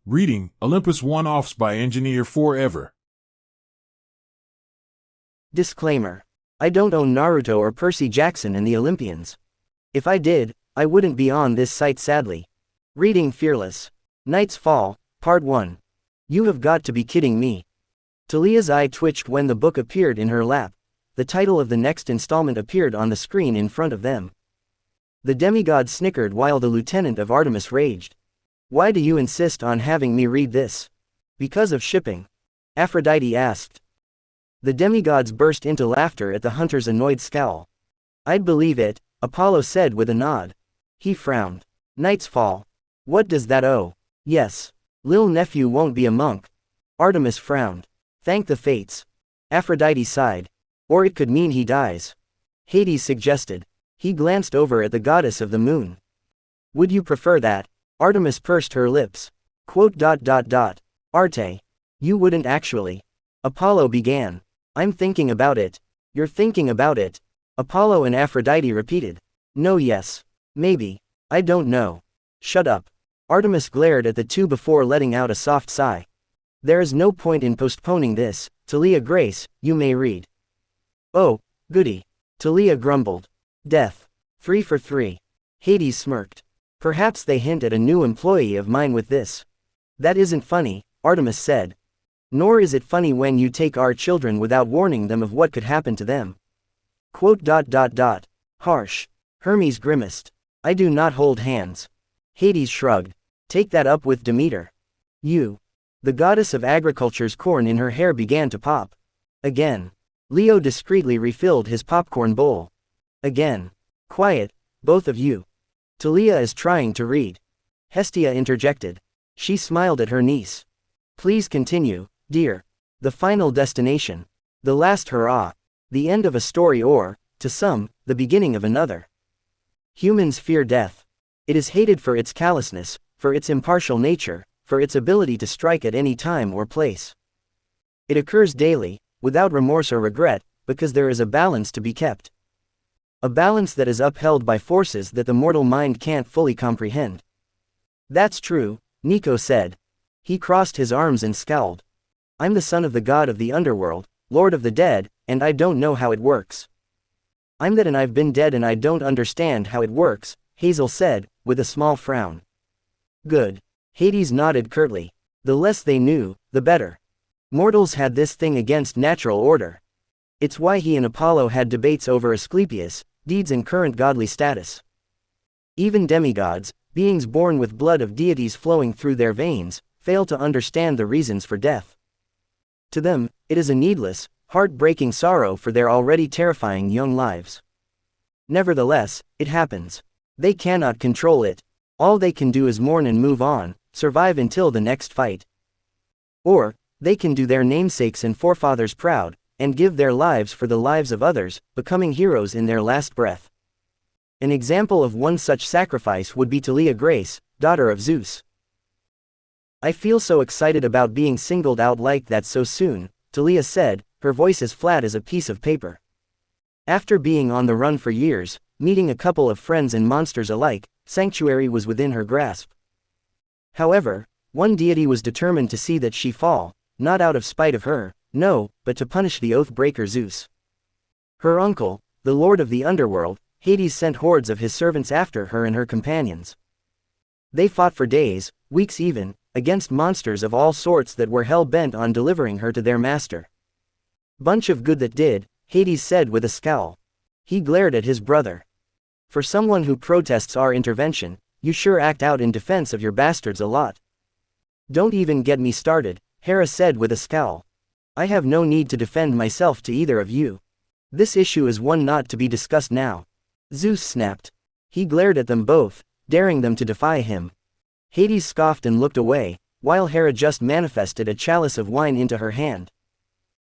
Reading, Olympus One-Offs by Engineer Forever. Disclaimer. I don't own Naruto or Percy Jackson and the Olympians. If I did, I wouldn't be on this site sadly. Reading Fearless. Night's Fall, Part 1. You have got to be kidding me. Talia's eye twitched when the book appeared in her lap. The title of the next installment appeared on the screen in front of them. The demigod snickered while the lieutenant of Artemis raged. Why do you insist on having me read this? Because of shipping? Aphrodite asked. The demigods burst into laughter at the hunter's annoyed scowl. I'd believe it, Apollo said with a nod. He frowned. Night's Fall. What does that owe? Yes. Lil nephew won't be a monk. Artemis frowned. Thank the fates. Aphrodite sighed. Or it could mean he dies. Hades suggested. He glanced over at the goddess of the moon. Would you prefer that? Artemis pursed her lips. Arte. You wouldn't actually. Apollo began. I'm thinking about it. You're thinking about it. Apollo and Aphrodite repeated. No, yes. Maybe. I don't know. Shut up. Artemis glared at the two before letting out a soft sigh. There is no point in postponing this, Talia Grace, you may read. Oh, goody. Talia grumbled. Death. 3 for 3. Hades smirked. Perhaps they hint at a new employee of mine with this. That isn't funny, Artemis said. Nor is it funny when you take our children without warning them of what could happen to them. Harsh. Hermes grimaced. I do not hold hands. Hades shrugged. Take that up with Demeter. You. The goddess of agriculture's corn in her hair began to pop. Again. Leo discreetly refilled his popcorn bowl. Again. Quiet, both of you. Talia is trying to read. Hestia interjected. She smiled at her niece. Please continue, dear. The final destination. The last hurrah. The end of a story or, to some, the beginning of another. Humans fear death. It is hated for its callousness, for its impartial nature, for its ability to strike at any time or place. It occurs daily, without remorse or regret, because there is a balance to be kept. A balance that is upheld by forces that the mortal mind can't fully comprehend. That's true, Nico said. He crossed his arms and scowled. I'm the son of the god of the underworld, lord of the dead, and I don't know how it works. I'm that and I've been dead and I don't understand how it works, Hazel said, with a small frown. Good. Hades nodded curtly. The less they knew, the better. Mortals had this thing against natural order. It's why he and Apollo had debates over Asclepius, deeds and current godly status. Even demigods, beings born with blood of deities flowing through their veins, fail to understand the reasons for death. To them, it is a needless, heart-breaking sorrow for their already terrifying young lives. Nevertheless, it happens. They cannot control it. All they can do is mourn and move on, survive until the next fight. Or, they can do their namesakes and forefathers proud, and give their lives for the lives of others, becoming heroes in their last breath. An example of one such sacrifice would be Talia Grace, daughter of Zeus. I feel so excited about being singled out like that so soon, Talia said, her voice as flat as a piece of paper. After being on the run for years, meeting a couple of friends and monsters alike, sanctuary was within her grasp. However, one deity was determined to see that she fall, not out of spite of her, no, but to punish the oath-breaker Zeus. Her uncle, the lord of the underworld, Hades sent hordes of his servants after her and her companions. They fought for days, weeks even, against monsters of all sorts that were hell-bent on delivering her to their master. Bunch of good that did, Hades said with a scowl. He glared at his brother. For someone who protests our intervention, you sure act out in defense of your bastards a lot. Don't even get me started, Hera said with a scowl. I have no need to defend myself to either of you. This issue is one not to be discussed now. Zeus snapped. He glared at them both, daring them to defy him. Hades scoffed and looked away, while Hera just manifested a chalice of wine into her hand.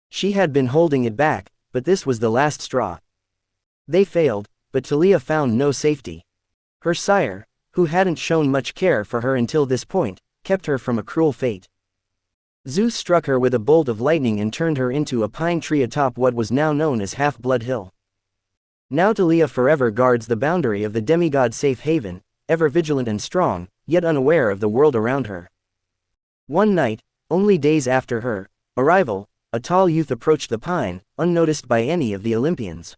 She had been holding it back, but this was the last straw. They failed, but Talia found no safety. Her sire, who hadn't shown much care for her until this point, kept her from a cruel fate. Zeus struck her with a bolt of lightning and turned her into a pine tree atop what was now known as Half-Blood Hill. Now Talia forever guards the boundary of the demigod safe haven, ever vigilant and strong, yet unaware of the world around her. One night, only days after her arrival, a tall youth approached the pine, unnoticed by any of the Olympians.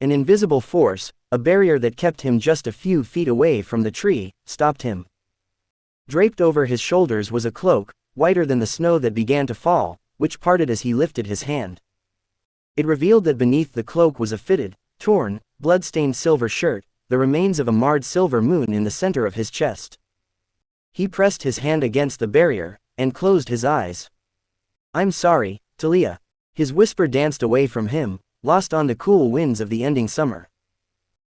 An invisible force, a barrier that kept him just a few feet away from the tree, stopped him. Draped over his shoulders was a cloak, whiter than the snow that began to fall, which parted as he lifted his hand. It revealed that beneath the cloak was a fitted, torn, blood-stained silver shirt, the remains of a marred silver moon in the center of his chest. He pressed his hand against the barrier, and closed his eyes. "I'm sorry, Talia." His whisper danced away from him, lost on the cool winds of the ending summer.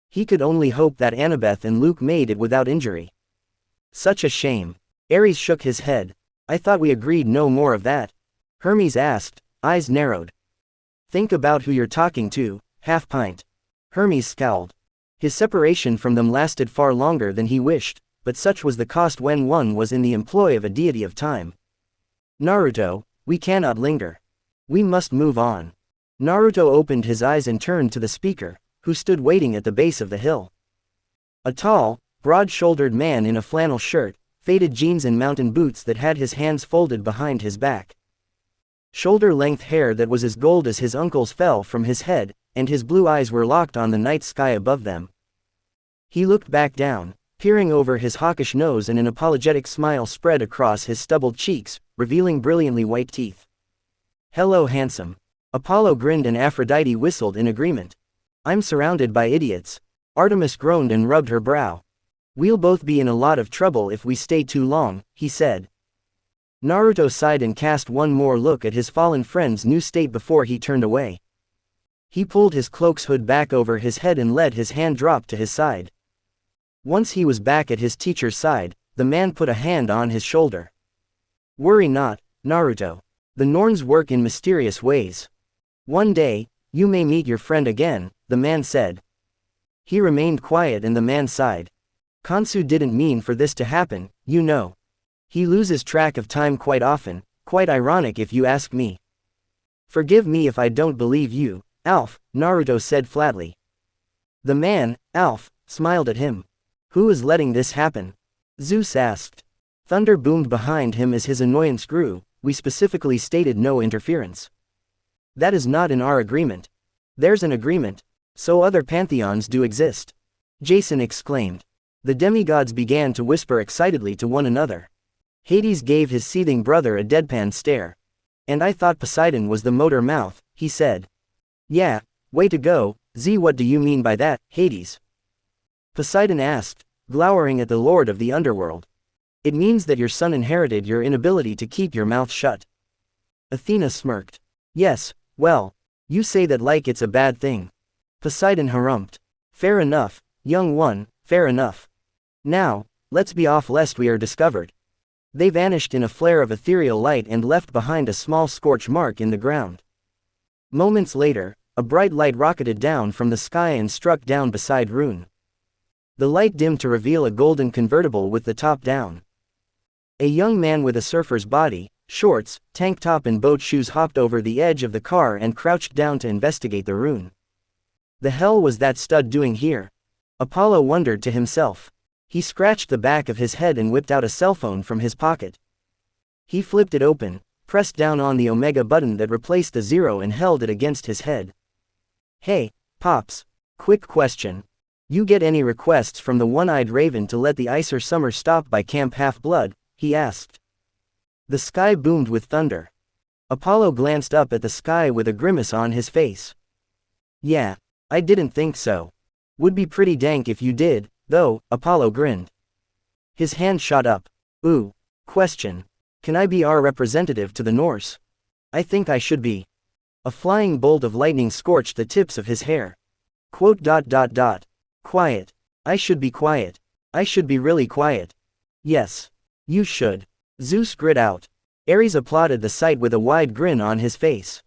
He could only hope that Annabeth and Luke made it without injury. "Such a shame." Ares shook his head. "I thought we agreed no more of that." Hermes asked, eyes narrowed. "Think about who you're talking to, Half-Pint." Hermes scowled. His separation from them lasted far longer than he wished, but such was the cost when one was in the employ of a deity of time. "Naruto, we cannot linger. We must move on." Naruto opened his eyes and turned to the speaker, who stood waiting at the base of the hill. A tall, broad-shouldered man in a flannel shirt, faded jeans and mountain boots that had his hands folded behind his back. Shoulder-length hair that was as gold as his uncle's fell from his head, and his blue eyes were locked on the night sky above them. He looked back down, peering over his hawkish nose, and an apologetic smile spread across his stubbled cheeks, revealing brilliantly white teeth. "Hello, handsome." Apollo grinned and Aphrodite whistled in agreement. "I'm surrounded by idiots." Artemis groaned and rubbed her brow. "We'll both be in a lot of trouble if we stay too long," he said. Naruto sighed and cast one more look at his fallen friend's new state before he turned away. He pulled his cloak's hood back over his head and let his hand drop to his side. Once he was back at his teacher's side, the man put a hand on his shoulder. "Worry not, Naruto. The Norns work in mysterious ways. One day, you may meet your friend again," the man said. He remained quiet and the man sighed. "Consort didn't mean for this to happen, you know. He loses track of time quite often, quite ironic if you ask me." "Forgive me if I don't believe you, Alf," Naruto said flatly. The man, Alf, smiled at him. "Who is letting this happen?" Zeus asked. Thunder boomed behind him as his annoyance grew. "We specifically stated no interference." "That is not in our agreement." "There's an agreement. So other pantheons do exist," Jason exclaimed. The demigods began to whisper excitedly to one another. Hades gave his seething brother a deadpan stare. "And I thought Poseidon was the motor mouth," he said. "Yeah, way to go, Z. What do you mean by that, Hades?" Poseidon asked, glowering at the lord of the underworld. "It means that your son inherited your inability to keep your mouth shut." Athena smirked. "Yes, well, you say that like it's a bad thing." Poseidon harumphed. "Fair enough, young one, fair enough. Now, let's be off lest we are discovered." They vanished in a flare of ethereal light and left behind a small scorch mark in the ground. Moments later, a bright light rocketed down from the sky and struck down beside Rune. The light dimmed to reveal a golden convertible with the top down. A young man with a surfer's body, shorts, tank top and boat shoes hopped over the edge of the car and crouched down to investigate the Rune. The hell was that stud doing here? Apollo wondered to himself. He scratched the back of his head and whipped out a cell phone from his pocket. He flipped it open, pressed down on the Omega button that replaced the 0 and held it against his head. "Hey, Pops. Quick question. You get any requests from the one-eyed raven to let the Icer Summer stop by Camp Half-Blood?" he asked. The sky boomed with thunder. Apollo glanced up at the sky with a grimace on his face. "Yeah, I didn't think so. Would be pretty dank if you did, though," Apollo grinned. His hand shot up. "Ooh. Question. Can I be our representative to the Norse? I think I should be." A flying bolt of lightning scorched the tips of his hair. Quote. "Quiet. I should be quiet. I should be really quiet." "Yes. You should." Zeus grit out. Ares applauded the sight with a wide grin on his face.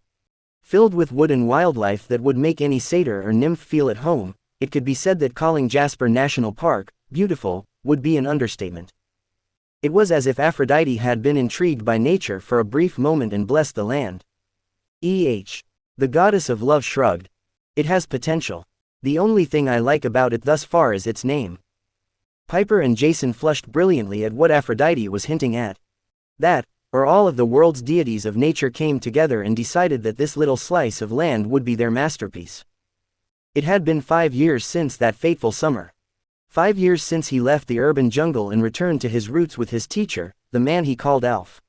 Filled with wood and wildlife that would make any satyr or nymph feel at home, it could be said that calling Jasper National Park beautiful would be an understatement. It was as if Aphrodite had been intrigued by nature for a brief moment and blessed the land. The goddess of love shrugged. "It has potential. The only thing I like about it thus far is its name." Piper and Jason flushed brilliantly at what Aphrodite was hinting at. That, or all of the world's deities of nature came together and decided that this little slice of land would be their masterpiece. It had been 5 years since that fateful summer. 5 years since he left the urban jungle and returned to his roots with his teacher, the man he called Alf.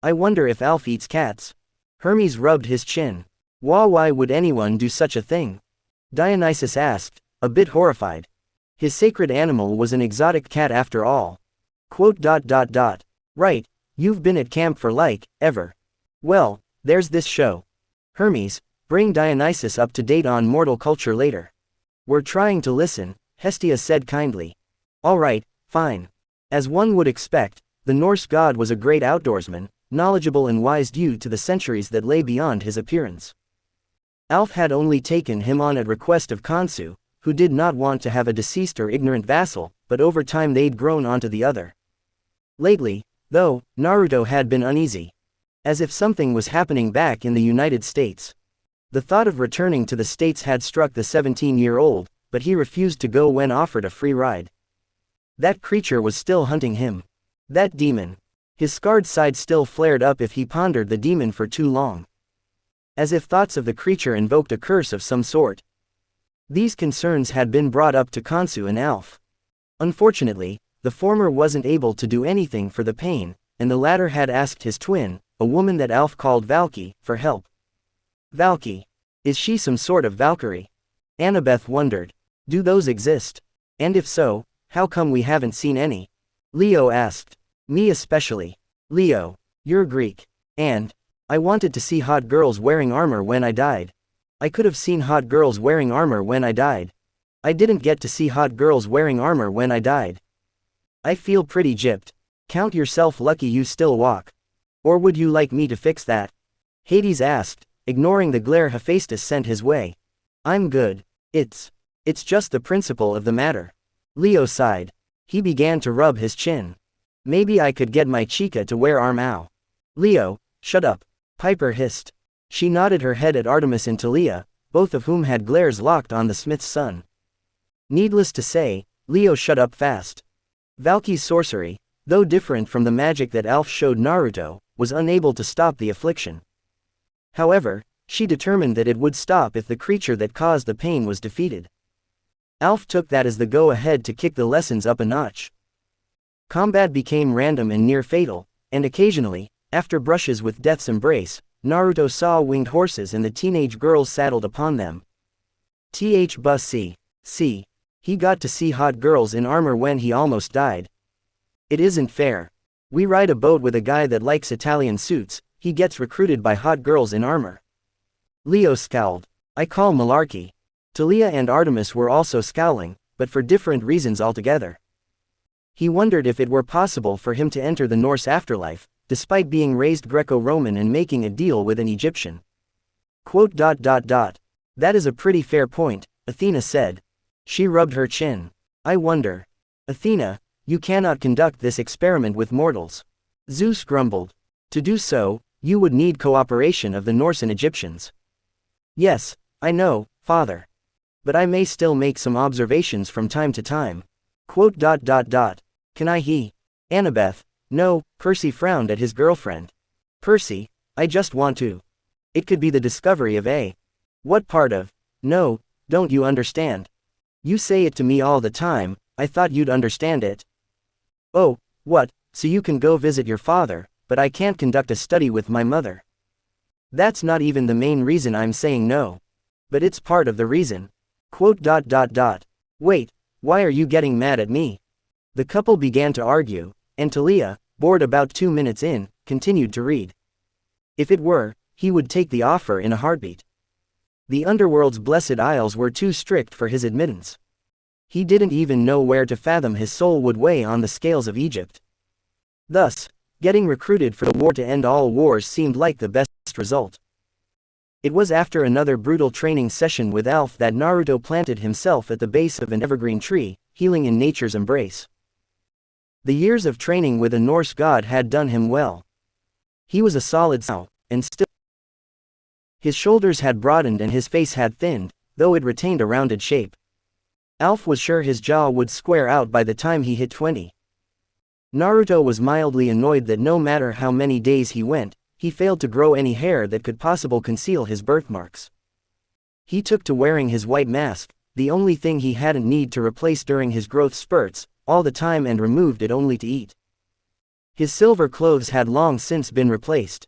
I wonder if Alf eats cats. Hermes rubbed his chin. Why would anyone do such a thing? Dionysus asked, a bit horrified. His sacred animal was an exotic cat after all. Right, you've been at camp for ever. Well, there's this show. Hermes, bring Dionysus up to date on mortal culture later. We're trying to listen, Hestia said kindly. All right, fine. As one would expect, the Norse god was a great outdoorsman, knowledgeable and wise due to the centuries that lay beyond his appearance. Alf had only taken him on at request of Khonsu, who did not want to have a deceased or ignorant vassal, but over time they'd grown onto the other. Lately, though, Naruto had been uneasy. As if something was happening back in the United States. The thought of returning to the States had struck the 17-year-old, but he refused to go when offered a free ride. That creature was still hunting him. That demon. His scarred side still flared up if he pondered the demon for too long. As if thoughts of the creature invoked a curse of some sort. These concerns had been brought up to Khonsu and Alf. Unfortunately, the former wasn't able to do anything for the pain, and the latter had asked his twin, a woman that Alf called Valky, for help. Valky. Is she some sort of Valkyrie? Annabeth wondered. Do those exist? And if so, how come we haven't seen any? Leo asked. Me especially. Leo, you're Greek. And I wanted to see hot girls wearing armor when I died. I could have seen hot girls wearing armor when I died. I didn't get to see hot girls wearing armor when I died. I feel pretty gypped. Count yourself lucky you still walk. Or would you like me to fix that? Hades asked, ignoring the glare Hephaestus sent his way. I'm good. It's just the principle of the matter. Leo sighed. He began to rub his chin. Maybe I could get my chica to wear armor. Leo, shut up. Piper hissed. She nodded her head at Artemis and Talia, both of whom had glares locked on the smith's son. Needless to say, Leo shut up fast. Valky's sorcery, though different from the magic that Alf showed Naruto, was unable to stop the affliction. However, she determined that it would stop if the creature that caused the pain was defeated. Alf took that as the go-ahead to kick the lessons up a notch. Combat became random and near-fatal, and occasionally, after brushes with Death's embrace, Naruto saw winged horses and the teenage girls saddled upon them. See, he got to see hot girls in armor when he almost died. It isn't fair. We ride a boat with a guy that likes Italian suits, he gets recruited by hot girls in armor. Leo scowled. I call malarkey. Talia and Artemis were also scowling, but for different reasons altogether. He wondered if it were possible for him to enter the Norse afterlife, despite being raised Greco-Roman and making a deal with an Egyptian. That is a pretty fair point, Athena said. She rubbed her chin. I wonder. Athena, you cannot conduct this experiment with mortals. Zeus grumbled. To do so, you would need cooperation of the Norse and Egyptians. Yes, I know, father. But I may still make some observations from time to time. Can I Annabeth, no, Percy frowned at his girlfriend. Percy, I just want to. It could be the discovery of a. What part of? No, don't you understand? You say it to me all the time, I thought you'd understand it. Oh, what, so you can go visit your father, but I can't conduct a study with my mother. That's not even the main reason I'm saying no. But it's part of the reason. Wait, why are you getting mad at me? The couple began to argue, and Talia, bored about 2 minutes in, continued to read. If it were, he would take the offer in a heartbeat. The underworld's blessed isles were too strict for his admittance. He didn't even know where to fathom his soul would weigh on the scales of Egypt. Thus, getting recruited for the war to end all wars seemed like the best result. It was after another brutal training session with Alf that Naruto planted himself at the base of an evergreen tree, healing in nature's embrace. The years of training with a Norse god had done him well. He was a solid now, and still. His shoulders had broadened and his face had thinned, though it retained a rounded shape. Alf was sure his jaw would square out by the time he hit 20. Naruto was mildly annoyed that no matter how many days he went, he failed to grow any hair that could possibly conceal his birthmarks. He took to wearing his white mask, the only thing he hadn't need to replace during his growth spurts, all the time, and removed it only to eat. His silver clothes had long since been replaced.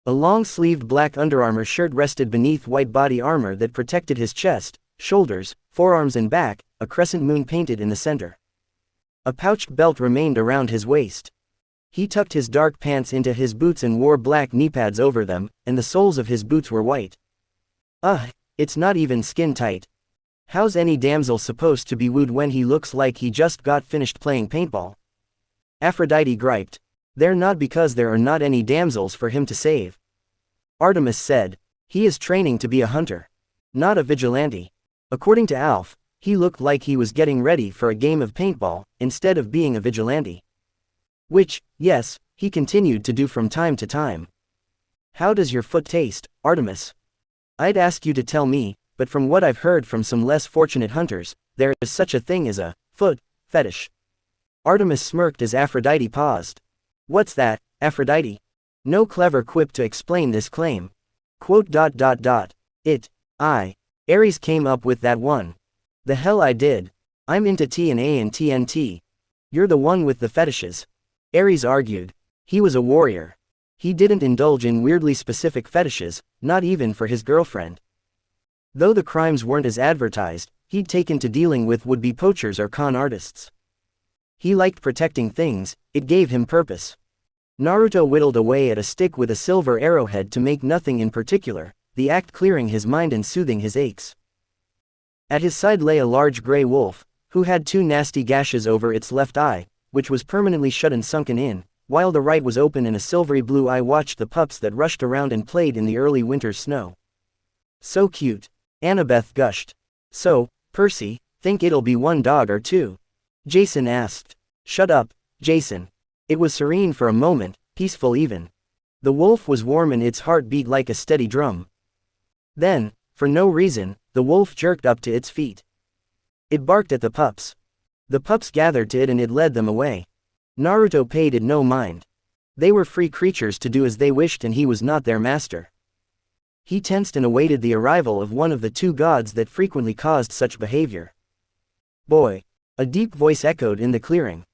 A long-sleeved black underarmor shirt rested beneath white body armor that protected his chest, shoulders, forearms and back, a crescent moon painted in the center. A pouched belt remained around his waist. He tucked his dark pants into his boots and wore black knee pads over them, and the soles of his boots were white. It's not even skin tight. How's any damsel supposed to be wooed when he looks like he just got finished playing paintball? Aphrodite griped. They're not, because there are not any damsels for him to save. Artemis said. He is training to be a hunter, not a vigilante. According to Alf, he looked like he was getting ready for a game of paintball, instead of being a vigilante. Which, yes, he continued to do from time to time. How does your foot taste, Artemis? I'd ask you to tell me, but from what I've heard from some less fortunate hunters, there is such a thing as a foot fetish. Artemis smirked as Aphrodite paused. What's that, Aphrodite? No clever quip to explain this claim. Ares came up with that one. The hell I did. I'm into TNA and TNT. You're the one with the fetishes. Ares argued. He was a warrior. He didn't indulge in weirdly specific fetishes, not even for his girlfriend. Though the crimes weren't as advertised, he'd taken to dealing with would-be poachers or con artists. He liked protecting things, it gave him purpose. Naruto whittled away at a stick with a silver arrowhead to make nothing in particular, the act clearing his mind and soothing his aches. At his side lay a large gray wolf, who had 2 nasty gashes over its left eye, which was permanently shut and sunken in, while the right was open and a silvery blue eye watched the pups that rushed around and played in the early winter snow. So cute. Annabeth gushed. So, Percy, think it'll be 1 dog or 2? Jason asked. Shut up, Jason. It was serene for a moment, peaceful even. The wolf was warm and its heart beat like a steady drum. Then, for no reason, the wolf jerked up to its feet. It barked at the pups. The pups gathered to it and it led them away. Naruto paid it no mind. They were free creatures to do as they wished and he was not their master. He tensed and awaited the arrival of one of the 2 gods that frequently caused such behavior. Boy! A deep voice echoed in the clearing.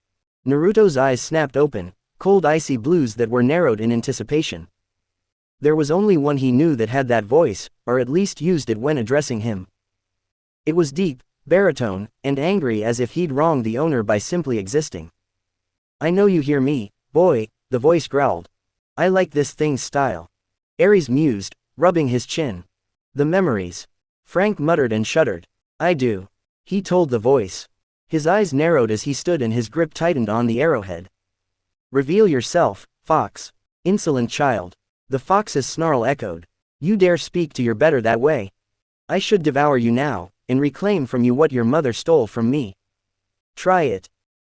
Naruto's eyes snapped open, cold icy blues that were narrowed in anticipation. There was only one he knew that had that voice, or at least used it when addressing him. It was deep, baritone, and angry as if he'd wronged the owner by simply existing. I know you hear me, boy, the voice growled. I like this thing's style. Ares mused, rubbing his chin. The memories. Frank muttered and shuddered. I do. He told the voice. His eyes narrowed as he stood and his grip tightened on the arrowhead. Reveal yourself, fox. Insolent child. The fox's snarl echoed. You dare speak to your better that way? I should devour you now, and reclaim from you what your mother stole from me. Try it.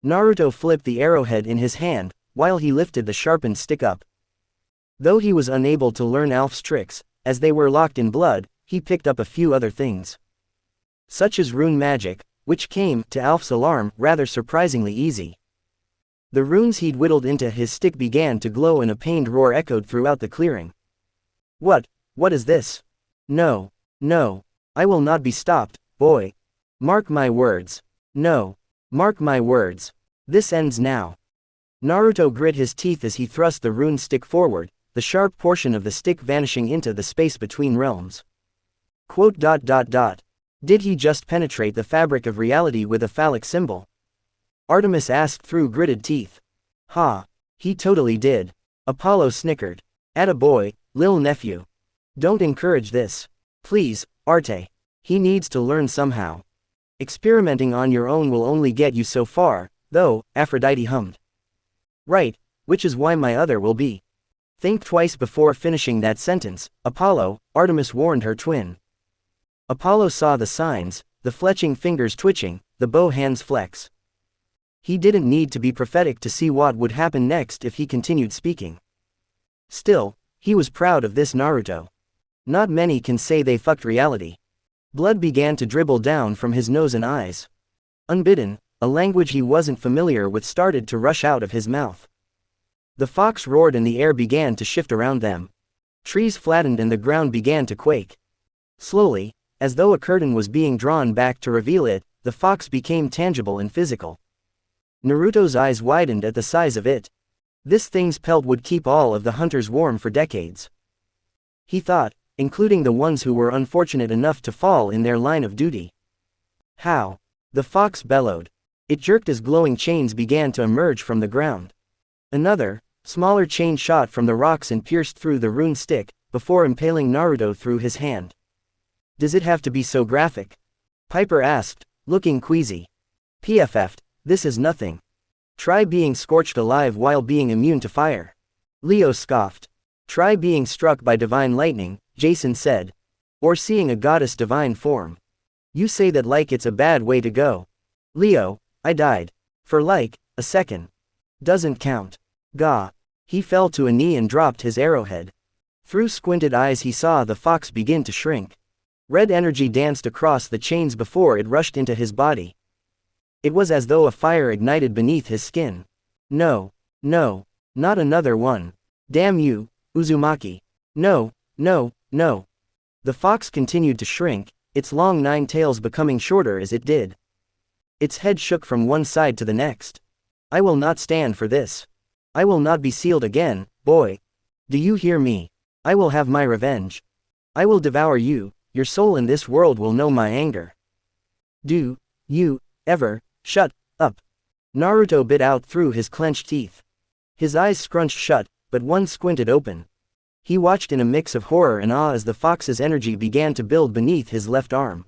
Naruto flipped the arrowhead in his hand, while he lifted the sharpened stick up. Though he was unable to learn Alf's tricks, as they were locked in blood, he picked up a few other things. Such as rune magic, which came, to Alf's alarm, rather surprisingly easy. The runes he'd whittled into his stick began to glow and a pained roar echoed throughout the clearing. What is this? No, I will not be stopped, boy. Mark my words. No. Mark my words. This ends now. Naruto grit his teeth as he thrust the rune stick forward, the sharp portion of the stick vanishing into the space between realms. Did he just penetrate the fabric of reality with a phallic symbol? Artemis asked through gritted teeth. Ha! He totally did. Apollo snickered. Atta boy, lil nephew. Don't encourage this. Please, Arte. He needs to learn somehow. Experimenting on your own will only get you so far, though, Aphrodite hummed. Right, which is why my other will be. Think twice before finishing that sentence, Apollo, Artemis warned her twin. Apollo saw the signs, the fletching fingers twitching, the bow hands flex. He didn't need to be prophetic to see what would happen next if he continued speaking. Still, he was proud of this Naruto. Not many can say they fucked reality. Blood began to dribble down from his nose and eyes. Unbidden, A language he wasn't familiar with started to rush out of his mouth. The fox roared and the air began to shift around them. Trees flattened and the ground began to quake. Slowly, as though a curtain was being drawn back to reveal it, the fox became tangible and physical. Naruto's eyes widened at the size of it. This thing's pelt would keep all of the hunters warm for decades. He thought, including the ones who were unfortunate enough to fall in their line of duty. How? The fox bellowed. It jerked as glowing chains began to emerge from the ground. Another, smaller chain shot from the rocks and pierced through the rune stick, before impaling Naruto through his hand. Does it have to be so graphic? Piper asked, looking queasy. PFF'd, this is nothing. Try being scorched alive while being immune to fire. Leo scoffed. Try being struck by divine lightning, Jason said. Or seeing a goddess divine form. You say that like it's a bad way to go. Leo, I died. For like, a second. Doesn't count. Gah. He fell to a knee and dropped his arrowhead. Through squinted eyes he saw the fox begin to shrink. Red energy danced across the chains before it rushed into his body. It was as though a fire ignited beneath his skin. No, no, not another one. Damn you, Uzumaki. No, no, no. The fox continued to shrink, its long 9 tails becoming shorter as it did. Its head shook from one side to the next. I will not stand for this. I will not be sealed again, boy. Do you hear me? I will have my revenge. I will devour you, your soul in this world will know my anger. Do you ever shut up? Naruto bit out through his clenched teeth. His eyes scrunched shut, but one squinted open. He watched in a mix of horror and awe as the fox's energy began to build beneath his left arm.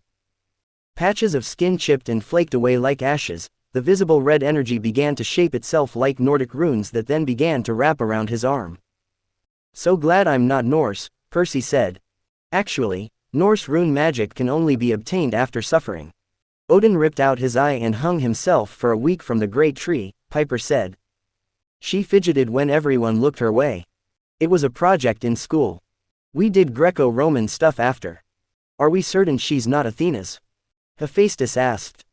Patches of skin chipped and flaked away like ashes, the visible red energy began to shape itself like Nordic runes that then began to wrap around his arm. So glad I'm not Norse, Percy said. Actually, Norse rune magic can only be obtained after suffering. Odin ripped out his eye and hung himself for a week from the great tree, Piper said. She fidgeted when everyone looked her way. It was a project in school. We did Greco-Roman stuff after. Are we certain she's not Athena's? Hephaestus asked.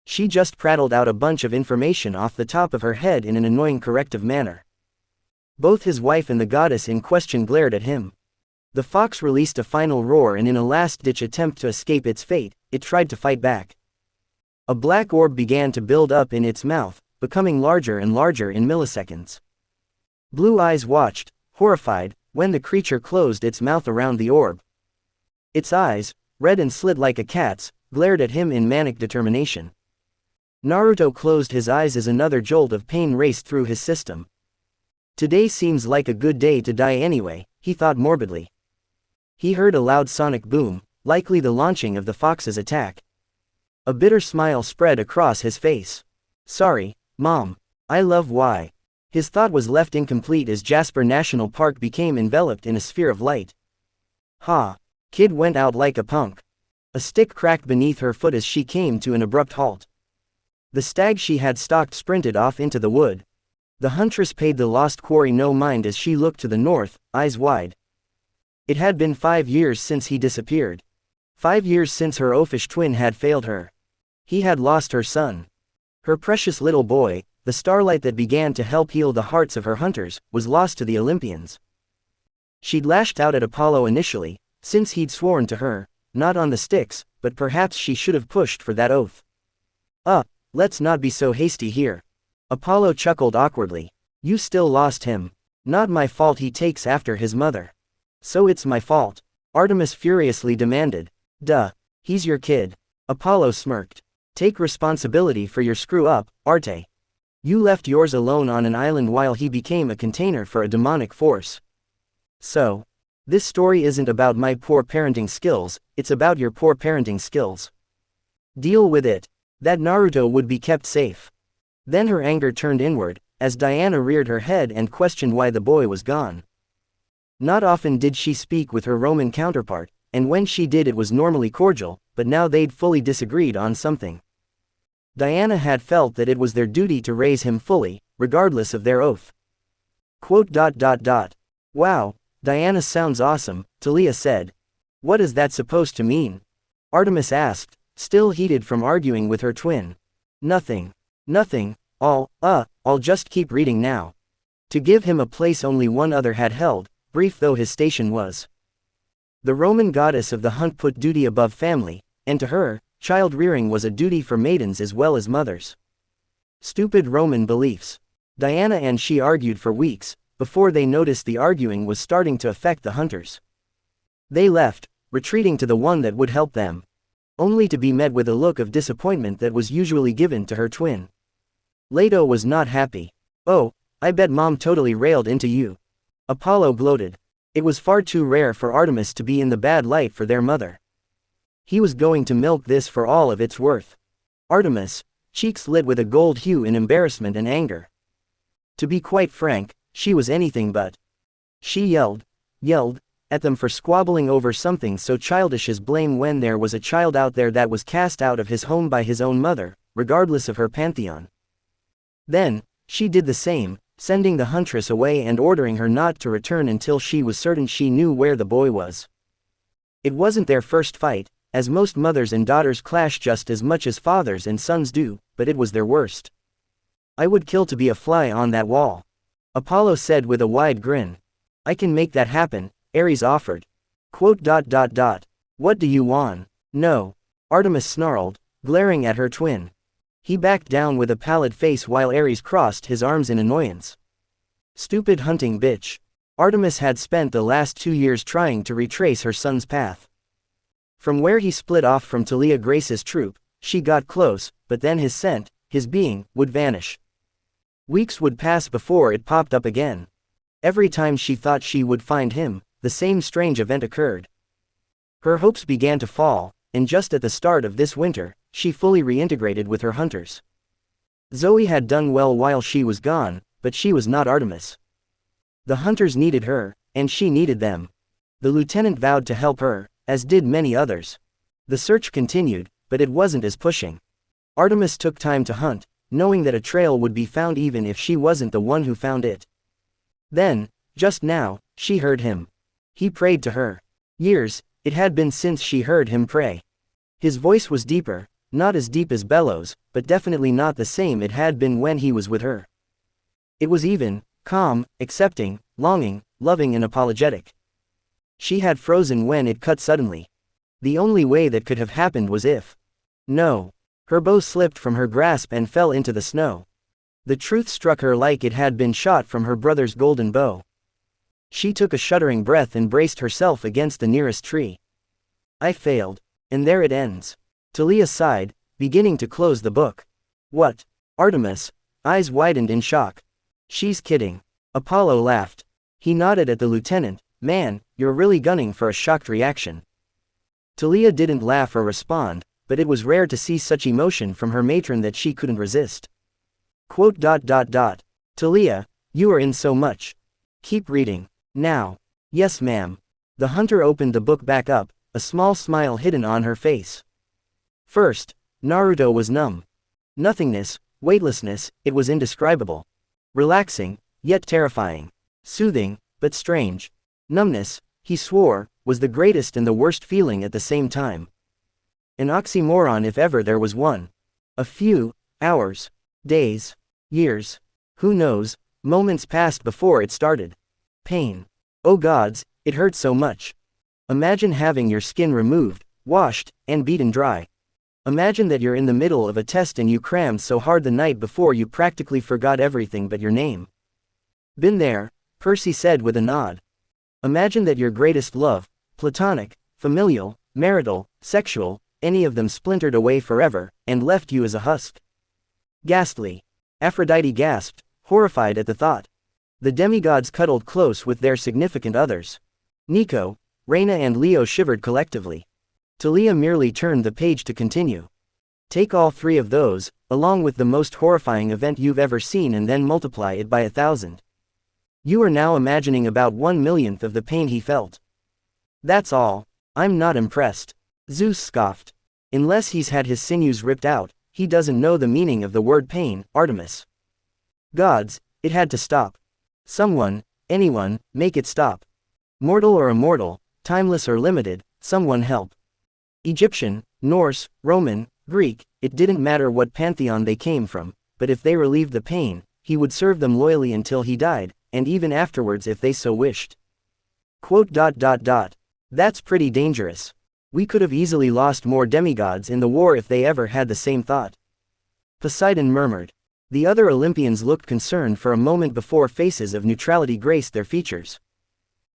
She just prattled out a bunch of information off the top of her head in an annoying corrective manner. Both his wife and the goddess in question glared at him. The fox released a final roar and in a last-ditch attempt to escape its fate, it tried to fight back. A black orb began to build up in its mouth, becoming larger and larger in milliseconds. Blue eyes watched, horrified, when the creature closed its mouth around the orb. Its eyes, red and slit like a cat's, glared at him in manic determination. Naruto closed his eyes as another jolt of pain raced through his system. Today seems like a good day to die anyway, he thought morbidly. He heard a loud sonic boom, likely the launching of the fox's attack. A bitter smile spread across his face. Sorry, Mom. I love why. His thought was left incomplete as Jasper National Park became enveloped in a sphere of light. Ha! Kid went out like a punk. A stick cracked beneath her foot as she came to an abrupt halt. The stag she had stalked sprinted off into the wood. The huntress paid the lost quarry no mind as she looked to the north, eyes wide. It had been 5 years since he disappeared. 5 years since her oafish twin had failed her. He had lost her son. Her precious little boy, the starlight that began to help heal the hearts of her hunters, was lost to the Olympians. She'd lashed out at Apollo initially, since he'd sworn to her, not on the sticks, but perhaps she should have pushed for that oath. Let's not be so hasty here. Apollo chuckled awkwardly. You still lost him. Not my fault he takes after his mother. So it's my fault? Artemis furiously demanded. Duh. He's your kid. Apollo smirked. Take responsibility for your screw-up, Arte. You left yours alone on an island while he became a container for a demonic force. So, this story isn't about my poor parenting skills, it's about your poor parenting skills. Deal with it. That Naruto would be kept safe. Then her anger turned inward, as Diana reared her head and questioned why the boy was gone. Not often did she speak with her Roman counterpart, and when she did it was normally cordial, but now they'd fully disagreed on something. Diana had felt that it was their duty to raise him fully, regardless of their oath. Wow, Diana sounds awesome, Talia said. What is that supposed to mean? Artemis asked, still heated from arguing with her twin. Nothing. Nothing, I'll just keep reading now. To give him a place only one other had held, brief though his station was. The Roman goddess of the hunt put duty above family, and to her, child-rearing was a duty for maidens as well as mothers. Stupid Roman beliefs. Diana and she argued for weeks, before they noticed the arguing was starting to affect the hunters. They left, retreating to the one that would help them, only to be met with a look of disappointment that was usually given to her twin. Leto was not happy. "Oh, I bet Mom totally railed into you." Apollo gloated. It was far too rare for Artemis to be in the bad light for their mother. He was going to milk this for all of its worth. Artemis, cheeks lit with a gold hue in embarrassment and anger. To be quite frank, she was anything but. She yelled at them for squabbling over something so childish as blame when there was a child out there that was cast out of his home by his own mother, regardless of her pantheon. Then, she did the same, sending the huntress away and ordering her not to return until she was certain she knew where the boy was. It wasn't their first fight, as most mothers and daughters clash just as much as fathers and sons do, but it was their worst. "I would kill to be a fly on that wall," Apollo said with a wide grin. "I can make that happen," Ares offered. "What do you want?" "No," Artemis snarled, glaring at her twin. He backed down with a pallid face while Ares crossed his arms in annoyance. Stupid hunting bitch. Artemis had spent the last 2 years trying to retrace her son's path. From where he split off from Talia Grace's troop, she got close, but then his scent, his being, would vanish. Weeks would pass before it popped up again. Every time she thought she would find him, the same strange event occurred. Her hopes began to fall, and just at the start of this winter, she fully reintegrated with her hunters. Zoe had done well while she was gone, but she was not Artemis. The hunters needed her, and she needed them. The lieutenant vowed to help her, as did many others. The search continued, but it wasn't as pushing. Artemis took time to hunt, knowing that a trail would be found even if she wasn't the one who found it. Then, just now, she heard him. He prayed to her. Years, it had been since she heard him pray. His voice was deeper, not as deep as bellows, but definitely not the same it had been when he was with her. It was even, calm, accepting, longing, loving and apologetic. She had frozen when it cut suddenly. The only way that could have happened was if. No. Her bow slipped from her grasp and fell into the snow. The truth struck her like it had been shot from her brother's golden bow. She took a shuddering breath and braced herself against the nearest tree. "I failed. And there it ends." Talia sighed, beginning to close the book. "What?" Artemis, eyes widened in shock. "She's kidding." Apollo laughed. He nodded at the lieutenant. "Man, you're really gunning for a shocked reaction." Talia didn't laugh or respond, but it was rare to see such emotion from her matron that she couldn't resist. "Talia, you are in so much. Keep reading. Now." "Yes, ma'am." The hunter opened the book back up, a small smile hidden on her face. First, Naruto was numb. Nothingness, weightlessness, it was indescribable. Relaxing, yet terrifying. Soothing, but strange. Numbness, he swore, was the greatest and the worst feeling at the same time. An oxymoron if ever there was one. A few hours, days, years, who knows, moments passed before it started. Pain. Oh gods, it hurt so much. Imagine having your skin removed, washed, and beaten dry. Imagine that you're in the middle of a test and you crammed so hard the night before you practically forgot everything but your name. "Been there," Percy said with a nod. Imagine that your greatest love, platonic, familial, marital, sexual, any of them splintered away forever, and left you as a husk. Ghastly. Aphrodite gasped, horrified at the thought. The demigods cuddled close with their significant others. Nico, Reyna and Leo shivered collectively. Talia merely turned the page to continue. Take all 3 of those, along with the most horrifying event you've ever seen and then multiply it by 1,000. You are now imagining about 1/1,000,000th of the pain he felt. That's all. I'm not impressed. Zeus scoffed. Unless he's had his sinews ripped out, he doesn't know the meaning of the word pain, Artemis. Gods, it had to stop. Someone, anyone, make it stop. Mortal or immortal, timeless or limited, someone help. Egyptian, Norse, Roman, Greek, it didn't matter what pantheon they came from, but if they relieved the pain, he would serve them loyally until he died, and even afterwards if they so wished. That's pretty dangerous. We could have easily lost more demigods in the war if they ever had the same thought. Poseidon murmured. The other Olympians looked concerned for a moment before faces of neutrality graced their features.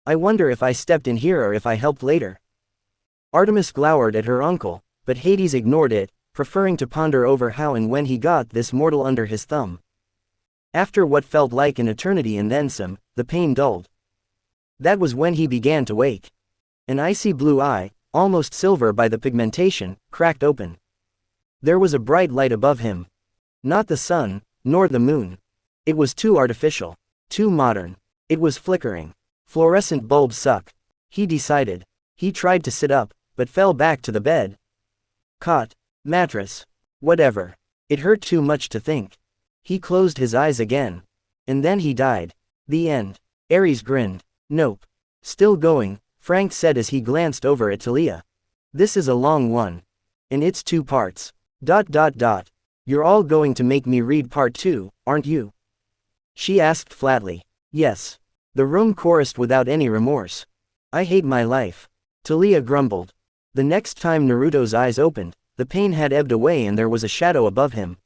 I wonder if I stepped in here or if I helped later. Artemis glowered at her uncle, but Hades ignored it, preferring to ponder over how and when he got this mortal under his thumb. After what felt like an eternity and then some, the pain dulled. That was when he began to wake. An icy blue eye, almost silver by the pigmentation, cracked open. There was a bright light above him. Not the sun, nor the moon. It was too artificial, too modern. It was flickering. Fluorescent bulbs suck. He decided. He tried to sit up, but fell back to the bed. Cot. Mattress. Whatever. It hurt too much to think. He closed his eyes again. And then he died. The end. Ares grinned. Nope. Still going, Frank said as he glanced over at Talia. This is a long one. And it's 2 parts. You're all going to make me read part 2, aren't you? She asked flatly. Yes. The room chorused without any remorse. I hate my life. Talia grumbled. The next time Naruto's eyes opened, the pain had ebbed away and there was a shadow above him.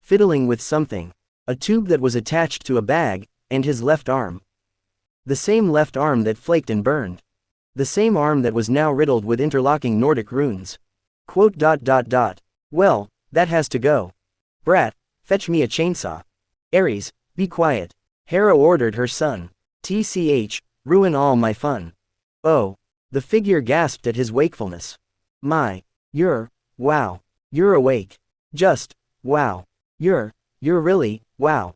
Fiddling with something. A tube that was attached to a bag, and his left arm. The same left arm that flaked and burned. The same arm that was now riddled with interlocking Nordic runes. Well, that has to go. Brat, fetch me a chainsaw. Ares, be quiet. Hera ordered her son. Ruin all my fun. Oh. The figure gasped at his wakefulness. Wow. You're awake. Just, wow. You're really, wow.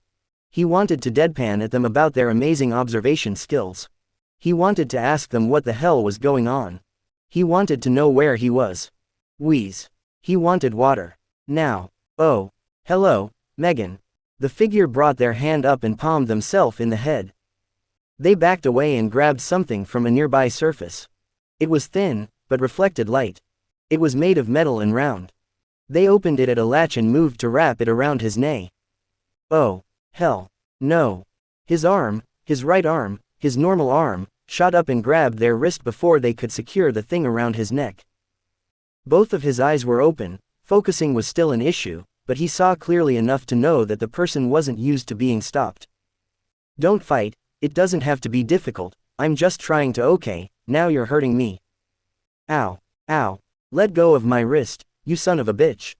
He wanted to deadpan at them about their amazing observation skills. He wanted to ask them what the hell was going on. He wanted to know where he was. Wheeze. He wanted water. Now. Oh. Hello, Megan. The figure brought their hand up and palmed themselves in the head. They backed away and grabbed something from a nearby surface. It was thin, but reflected light. It was made of metal and round. They opened it at a latch and moved to wrap it around his neck. Oh, hell. No. His arm, his right arm, his normal arm, shot up and grabbed their wrist before they could secure the thing around his neck. Both of his eyes were open. Focusing was still an issue, but he saw clearly enough to know that the person wasn't used to being stopped. Don't fight, it doesn't have to be difficult, I'm just trying to. Okay, now you're hurting me. Ow. Let go of my wrist, you son of a bitch.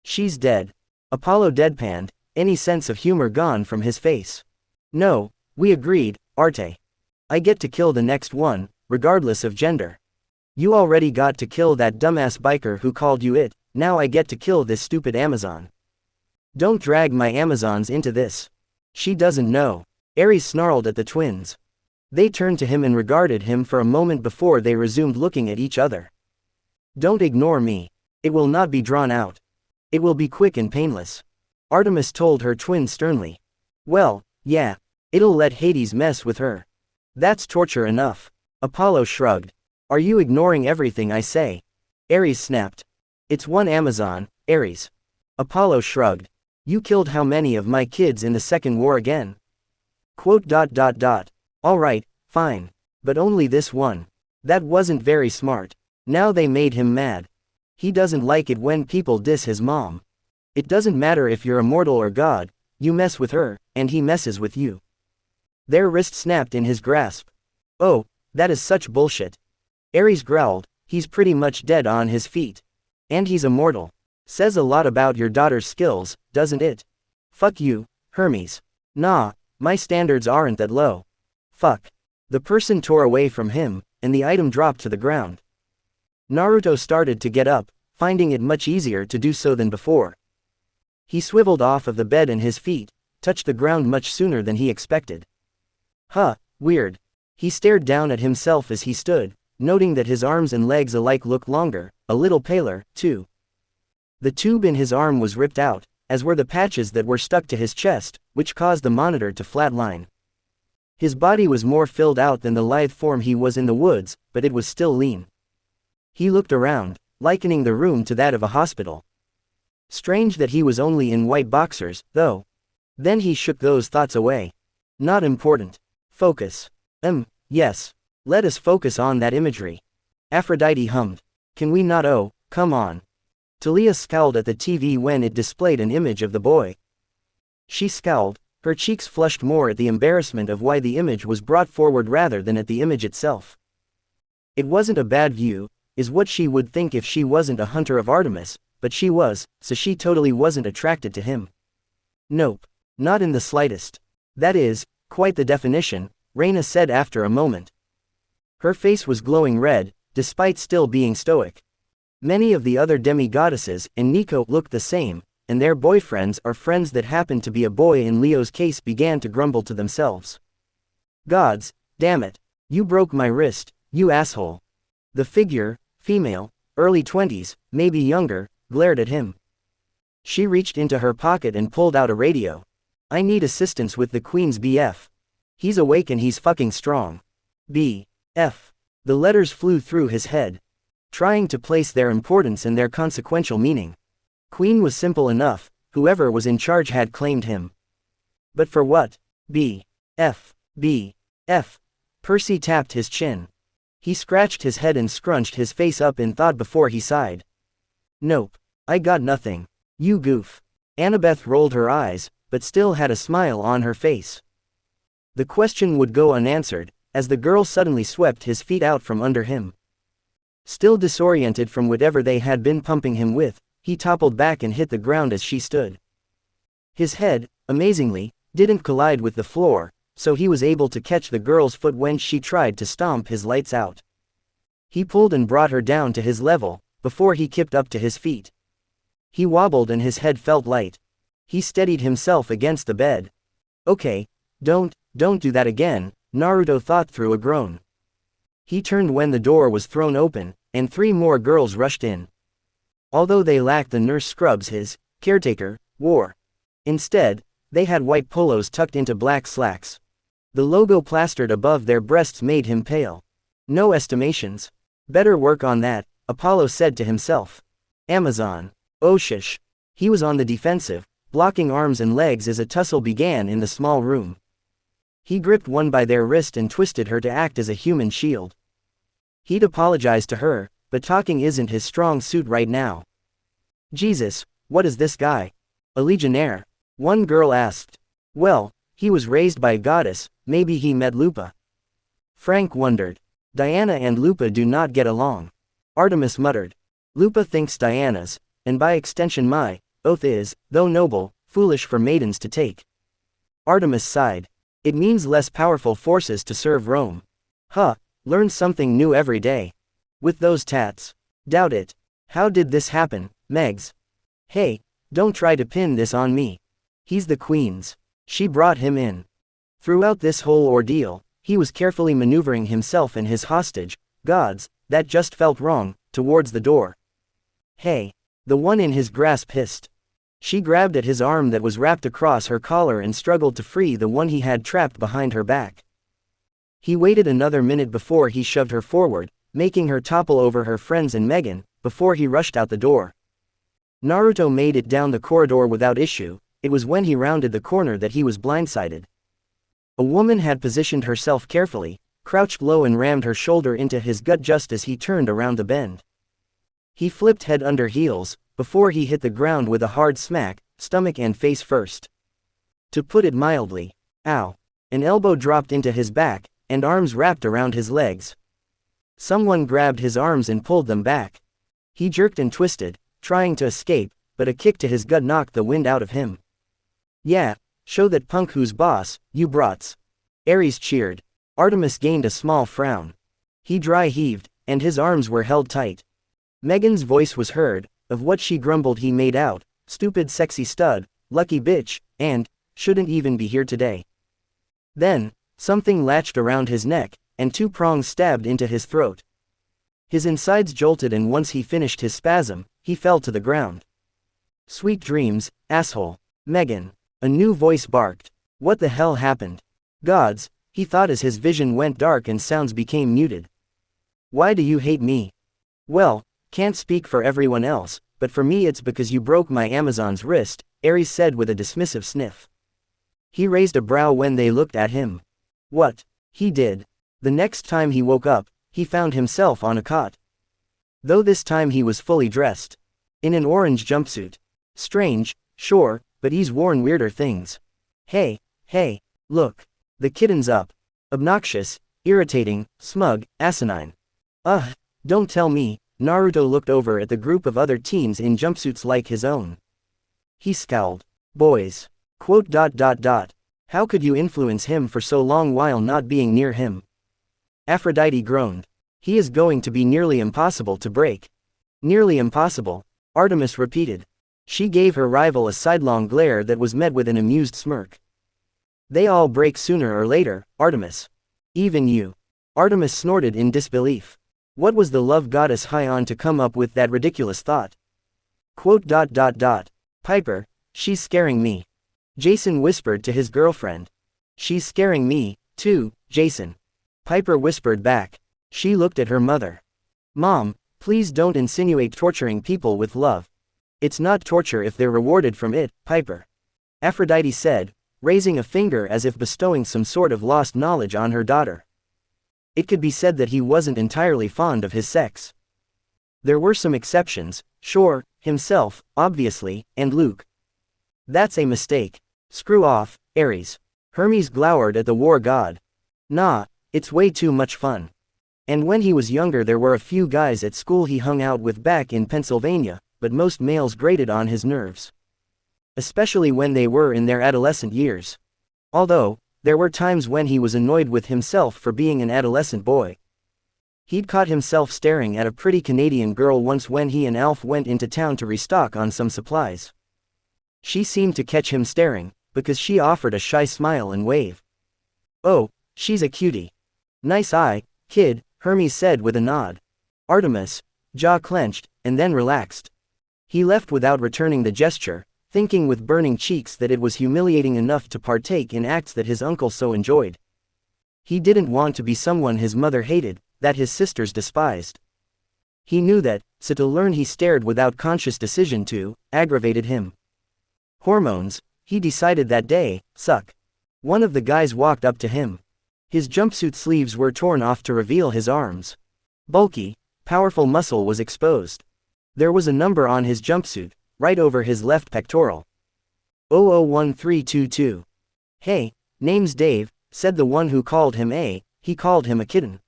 She's dead. Apollo deadpanned, any sense of humor gone from his face. No, we agreed, Arte. I get to kill the next one, regardless of gender. You already got to kill that dumbass biker who called you it, now I get to kill this stupid Amazon. Don't drag my Amazons into this. She doesn't know. Ares snarled at the twins. They turned to him and regarded him for a moment before they resumed looking at each other. Don't ignore me. It will not be drawn out. It will be quick and painless. Artemis told her twin sternly. Well, yeah. It'll let Hades mess with her. That's torture enough. Apollo shrugged. Are you ignoring everything I say? Ares snapped. It's one Amazon, Ares. Apollo shrugged. You killed how many of my kids in the Second War again? All right, fine. But only this one. That wasn't very smart. Now they made him mad. He doesn't like it when people diss his mom. It doesn't matter if you're immortal or god, you mess with her, and he messes with you. Their wrist snapped in his grasp. Oh, that is such bullshit. Ares growled, he's pretty much dead on his feet. And he's immortal. Says a lot about your daughter's skills, doesn't it? Fuck you, Hermes. Nah, my standards aren't that low. Fuck. The person tore away from him, and the item dropped to the ground. Naruto started to get up, finding it much easier to do so than before. He swiveled off of the bed and his feet touched the ground much sooner than he expected. Huh, weird. He stared down at himself as he stood, noting that his arms and legs alike looked longer, a little paler, too. The tube in his arm was ripped out, as were the patches that were stuck to his chest, which caused the monitor to flatline. His body was more filled out than the lithe form he was in the woods, but it was still lean. He looked around, likening the room to that of a hospital. Strange that he was only in white boxers, though. Then he shook those thoughts away. Not important. Focus. Yes. Let us focus on that imagery. Aphrodite hummed. Can we not? Oh, come on. Talia scowled at the TV when it displayed an image of the boy. She scowled, her cheeks flushed more at the embarrassment of why the image was brought forward rather than at the image itself. It wasn't a bad view, is what she would think if she wasn't a hunter of Artemis, but she was, so she totally wasn't attracted to him. Nope. Not in the slightest. That is, quite the definition, Reyna said after a moment. Her face was glowing red, despite still being stoic. Many of the other demi-goddesses and Nico looked the same, and their boyfriends or friends that happened to be a boy in Leo's case began to grumble to themselves. Gods, damn it. You broke my wrist, you asshole. The figure, female, early 20s, maybe younger, glared at him. She reached into her pocket and pulled out a radio. I need assistance with the Queen's BF. He's awake and he's fucking strong. B.F. The letters flew through his head, trying to place their importance and their consequential meaning. Queen was simple enough, whoever was in charge had claimed him. But for what? B.F. B.F. Percy tapped his chin. He scratched his head and scrunched his face up in thought before he sighed. Nope. I got nothing. You goof. Annabeth rolled her eyes, but still had a smile on her face. The question would go unanswered, as the girl suddenly swept his feet out from under him. Still disoriented from whatever they had been pumping him with, he toppled back and hit the ground as she stood. His head, amazingly, didn't collide with the floor, so he was able to catch the girl's foot when she tried to stomp his lights out. He pulled and brought her down to his level, before he kipped up to his feet. He wobbled and his head felt light. He steadied himself against the bed. Okay, don't do that again, Naruto thought through a groan. He turned when the door was thrown open, and 3 more girls rushed in. Although they lacked the nurse scrubs his caretaker wore. Instead, they had white polos tucked into black slacks. The logo plastered above their breasts made him pale. No estimations. Better work on that, Apollo said to himself. Amazon. Oh shush. He was on the defensive, blocking arms and legs as a tussle began in the small room. He gripped one by their wrist and twisted her to act as a human shield. He'd apologize to her, but talking isn't his strong suit right now. Jesus, what is this guy? A legionnaire? One girl asked. Well, he was raised by a goddess, maybe he met Lupa. Frank wondered. Diana and Lupa do not get along. Artemis muttered. Lupa thinks Diana's, and by extension my, oath is, though noble, foolish for maidens to take. Artemis sighed. It means less powerful forces to serve Rome. Huh, learn something new every day. With those tats. Doubt it. How did this happen, Megs? Hey, don't try to pin this on me. He's the Queen's. She brought him in. Throughout this whole ordeal, he was carefully maneuvering himself and his hostage, gods, that just felt wrong, towards the door. Hey. The one in his grasp hissed. She grabbed at his arm that was wrapped across her collar and struggled to free the one he had trapped behind her back. He waited another minute before he shoved her forward, making her topple over her friends and Megan, before he rushed out the door. Naruto made it down the corridor without issue. It was when he rounded the corner that he was blindsided. A woman had positioned herself carefully, crouched low and rammed her shoulder into his gut just as he turned around the bend. He flipped head under heels, before he hit the ground with a hard smack, stomach and face first. To put it mildly, ow. An elbow dropped into his back, and arms wrapped around his legs. Someone grabbed his arms and pulled them back. He jerked and twisted, trying to escape, but a kick to his gut knocked the wind out of him. Yeah, show that punk who's boss, you brats. Ares cheered. Artemis gained a small frown. He dry heaved, and his arms were held tight. Megan's voice was heard, of what she grumbled he made out, stupid sexy stud, lucky bitch, and, shouldn't even be here today. Then, something latched around his neck, and 2 prongs stabbed into his throat. His insides jolted and once he finished his spasm, he fell to the ground. Sweet dreams, asshole. Megan. A new voice barked. What the hell happened? Gods, he thought as his vision went dark and sounds became muted. Why do you hate me? Well, can't speak for everyone else, but for me it's because you broke my Amazon's wrist, Ares said with a dismissive sniff. He raised a brow when they looked at him. What? He did. The next time he woke up, he found himself on a cot. Though this time he was fully dressed. In an orange jumpsuit. Strange, sure, but he's worn weirder things. Hey, look. The kitten's up. Obnoxious, irritating, smug, asinine. Ugh, don't tell me. Naruto looked over at the group of other teens in jumpsuits like his own. He scowled. Boys. ... How could you influence him for so long while not being near him? Aphrodite groaned. He is going to be nearly impossible to break. Nearly impossible, Artemis repeated. She gave her rival a sidelong glare that was met with an amused smirk. They all break sooner or later, Artemis. Even you. Artemis snorted in disbelief. What was the love goddess high on to come up with that ridiculous thought? ... Piper, she's scaring me. Jason whispered to his girlfriend. She's scaring me, too, Jason. Piper whispered back. She looked at her mother. Mom, please don't insinuate torturing people with love. It's not torture if they're rewarded from it, Piper. Aphrodite said, raising a finger as if bestowing some sort of lost knowledge on her daughter. It could be said that he wasn't entirely fond of his sex. There were some exceptions, sure, himself, obviously, and Luke. That's a mistake. Screw off, Ares. Hermes glowered at the war god. Nah, it's way too much fun. And when he was younger there were a few guys at school he hung out with back in Pennsylvania, but most males grated on his nerves. Especially when they were in their adolescent years. Although, there were times when he was annoyed with himself for being an adolescent boy. He'd caught himself staring at a pretty Canadian girl once when he and Alf went into town to restock on some supplies. She seemed to catch him staring, because she offered a shy smile and wave. Oh, she's a cutie. Nice eye, kid, Hermes said with a nod. Artemis, jaw clenched, and then relaxed. He left without returning the gesture, thinking with burning cheeks that it was humiliating enough to partake in acts that his uncle so enjoyed. He didn't want to be someone his mother hated, that his sisters despised. He knew that, so to learn he stared without conscious decision to, aggravated him. Hormones, he decided that day, suck. One of the guys walked up to him. His jumpsuit sleeves were torn off to reveal his arms. Bulky, powerful muscle was exposed. There was a number on his jumpsuit, right over his left pectoral. 001322. Hey, name's Dave, said the one who called him he called him a kitten.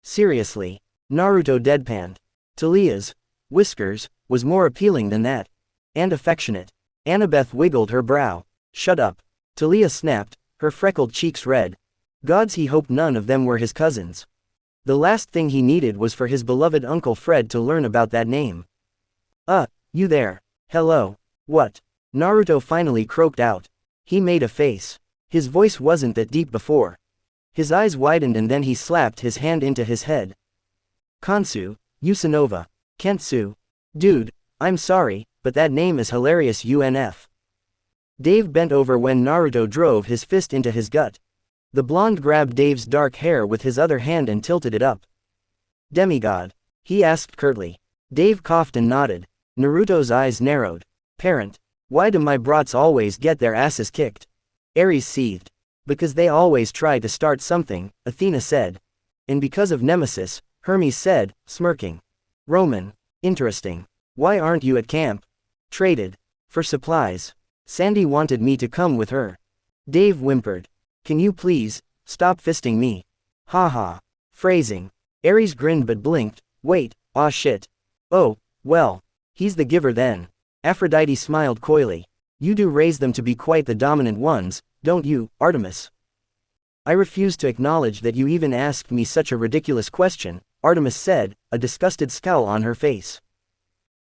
Seriously, Naruto deadpanned. Talia's whiskers was more appealing than that. And affectionate. Annabeth wiggled her brow. Shut up. Talia snapped, her freckled cheeks red. Gods, he hoped none of them were his cousins. The last thing he needed was for his beloved Uncle Fred to learn about that name. You there. Hello. What? Naruto finally croaked out. He made a face. His voice wasn't that deep before. His eyes widened and then he slapped his hand into his head. Kansu, Usanova. Kentsu. Dude, I'm sorry, but that name is hilarious UNF. Dave bent over when Naruto drove his fist into his gut. The blonde grabbed Dave's dark hair with his other hand and tilted it up. Demigod? He asked curtly. Dave coughed and nodded. Naruto's eyes narrowed. Parent. Why do my brats always get their asses kicked? Ares seethed. Because they always try to start something, Athena said. And because of Nemesis, Hermes said, smirking. Roman. Interesting. Why aren't you at camp? Traded. For supplies. Sandy wanted me to come with her. Dave whimpered. Can you please, stop fisting me? Haha. Phrasing. Ares grinned but blinked. Wait, aw shit. Oh, well. He's the giver then. Aphrodite smiled coyly. You do raise them to be quite the dominant ones, don't you, Artemis? I refuse to acknowledge that you even asked me such a ridiculous question, Artemis said, a disgusted scowl on her face.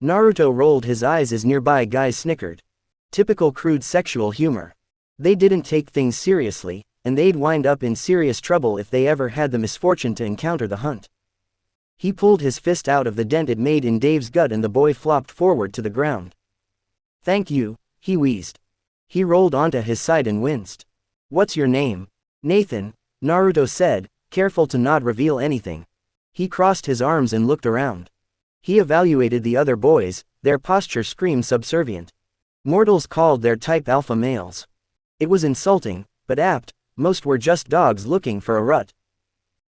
Naruto rolled his eyes as nearby guys snickered. Typical crude sexual humor. They didn't take things seriously, and they'd wind up in serious trouble if they ever had the misfortune to encounter the hunt. He pulled his fist out of the dent it made in Dave's gut and the boy flopped forward to the ground. Thank you, he wheezed. He rolled onto his side and winced. What's your name? Nathan, Naruto said, careful to not reveal anything. He crossed his arms and looked around. He evaluated the other boys, their posture screamed subservient. Mortals called their type alpha males. It was insulting, but apt. Most were just dogs looking for a rut.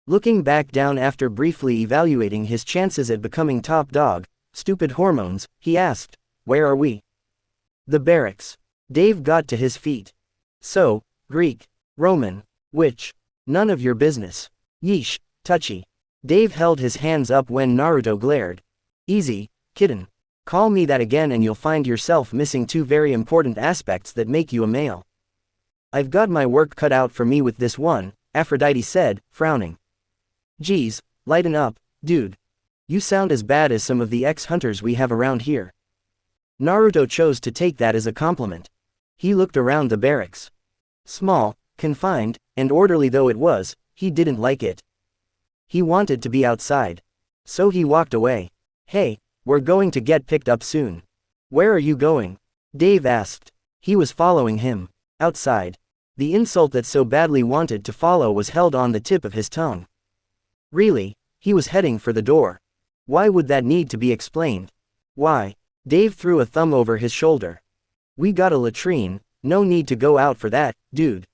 Looking back down after briefly evaluating his chances at becoming top dog, stupid hormones, he asked, "Where are we?" "The barracks." Dave got to his feet. "So, Greek, Roman, which? None of your business." "Yeesh, touchy." Dave held his hands up when Naruto glared. "Easy, kitten. Call me that again and you'll find yourself missing two very important aspects that make you a male." "I've got my work cut out for me with this one," Aphrodite said, frowning. "Geez, lighten up, dude. You sound as bad as some of the ex-hunters we have around here." Naruto chose to take that as a compliment. He looked around the barracks. Small, confined, and orderly though it was, he didn't like it. He wanted to be outside. So he walked away. "Hey, we're going to get picked up soon." "Where are you going?" Dave asked. He was following him. Outside. The insult that so badly wanted to follow was held on the tip of his tongue. Really, he was heading for the door. Why would that need to be explained? Why? Dave threw a thumb over his shoulder. "We got a latrine, no need to go out for that, dude."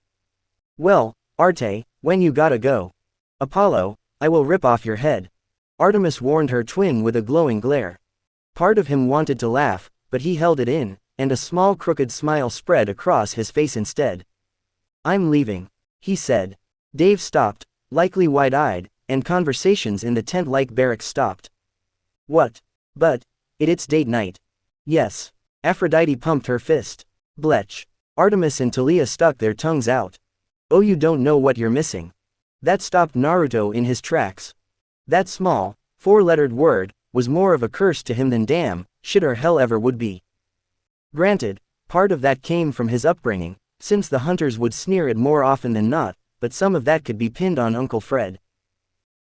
"Well, Arte, when you gotta go?" "Apollo, I will rip off your head." Artemis warned her twin with a glowing glare. Part of him wanted to laugh, but he held it in, and a small crooked smile spread across his face instead. "I'm leaving," he said. Dave stopped, likely wide-eyed, and conversations in the tent-like barracks stopped. "What? But, it's date night." "Yes." Aphrodite pumped her fist. "Bletch." Artemis and Talia stuck their tongues out. "Oh, you don't know what you're missing." That stopped Naruto in his tracks. That small, four-lettered word was more of a curse to him than damn, shit or hell ever would be. Granted, part of that came from his upbringing, since the hunters would sneer it more often than not, but some of that could be pinned on Uncle Fred.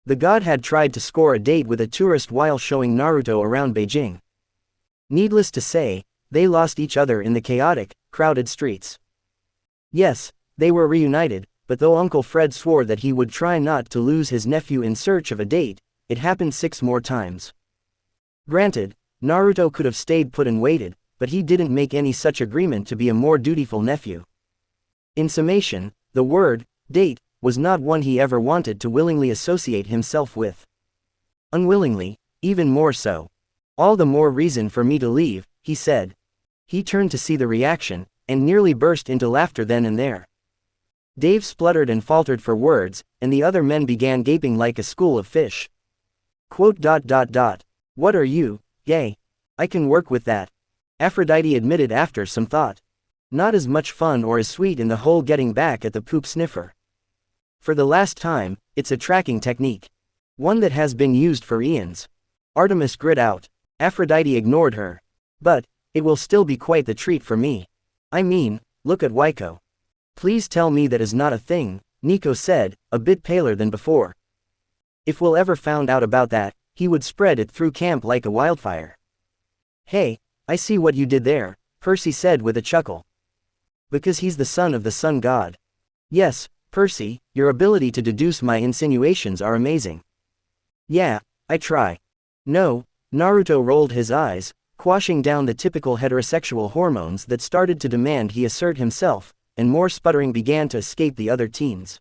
The god had tried to score a date with a tourist while showing Naruto around Beijing. Needless to say, they lost each other in the chaotic, crowded streets. Yes, they were reunited, but though Uncle Fred swore that he would try not to lose his nephew in search of a date, it happened 6 more times. Granted, Naruto could have stayed put and waited, but he didn't make any such agreement to be a more dutiful nephew. In summation, the word, date, was not one he ever wanted to willingly associate himself with. Unwillingly, even more so. "All the more reason for me to leave," he said. He turned to see the reaction, and nearly burst into laughter then and there. Dave spluttered and faltered for words, and the other men began gaping like a school of fish. "What are you, gay? I can work with that," Aphrodite admitted after some thought. "Not as much fun or as sweet in the whole getting back at the poop sniffer. For the last time, it's a tracking technique. One that has been used for eons." Artemis grit out. Aphrodite ignored her. "But, it will still be quite the treat for me. I mean, look at Waiko." "Please tell me that is not a thing," Nico said, a bit paler than before. If Will ever found out about that, he would spread it through camp like a wildfire. "Hey, I see what you did there," Percy said with a chuckle. "Because he's the son of the sun god." "Yes, Percy, your ability to deduce my insinuations are amazing." "Yeah, I try." "No," Naruto rolled his eyes, quashing down the typical heterosexual hormones that started to demand he assert himself, and more sputtering began to escape the other teens.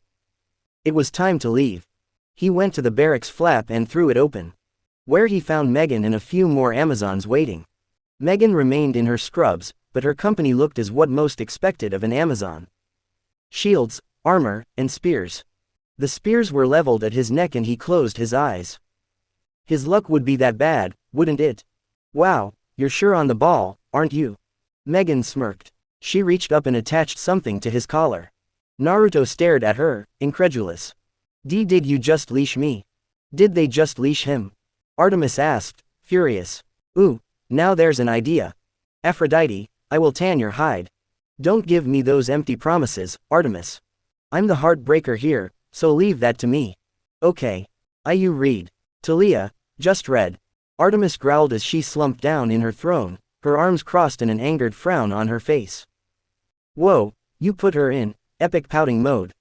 It was time to leave. He went to the barracks flap and threw it open. Where he found Megan and a few more Amazons waiting. Megan remained in her scrubs, but her company looked as what most expected of an Amazon. Shields, armor, and spears. The spears were leveled at his neck and he closed his eyes. His luck would be that bad, wouldn't it? "Wow, you're sure on the ball, aren't you?" Megan smirked. She reached up and attached something to his collar. Naruto stared at her, incredulous. Did you just leash me?" "Did they just leash him?" Artemis asked, furious. "Ooh, now there's an idea. Aphrodite, I will tan your hide." "Don't give me those empty promises, Artemis. I'm the heartbreaker here, so leave that to me." "Okay. You read." "Talia, just read." Artemis growled as she slumped down in her throne, her arms crossed and an angered frown on her face. "Whoa, you put her in epic pouting mode.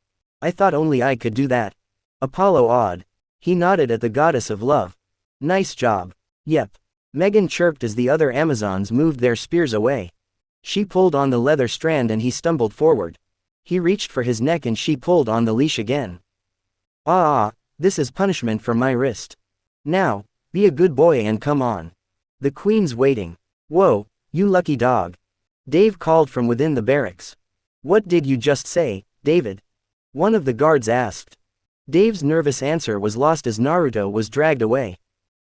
I thought only I could do that." Apollo awed. He nodded at the goddess of love. "Nice job." "Yep." Megan chirped as the other Amazons moved their spears away. She pulled on the leather strand and he stumbled forward. He reached for his neck and she pulled on the leash again. This is punishment for my wrist. Now, be a good boy and come on. The queen's waiting. Whoa, you lucky dog. Dave called from within the barracks. What did you just say, David? One of the guards asked. Dave's nervous answer was lost as Naruto was dragged away.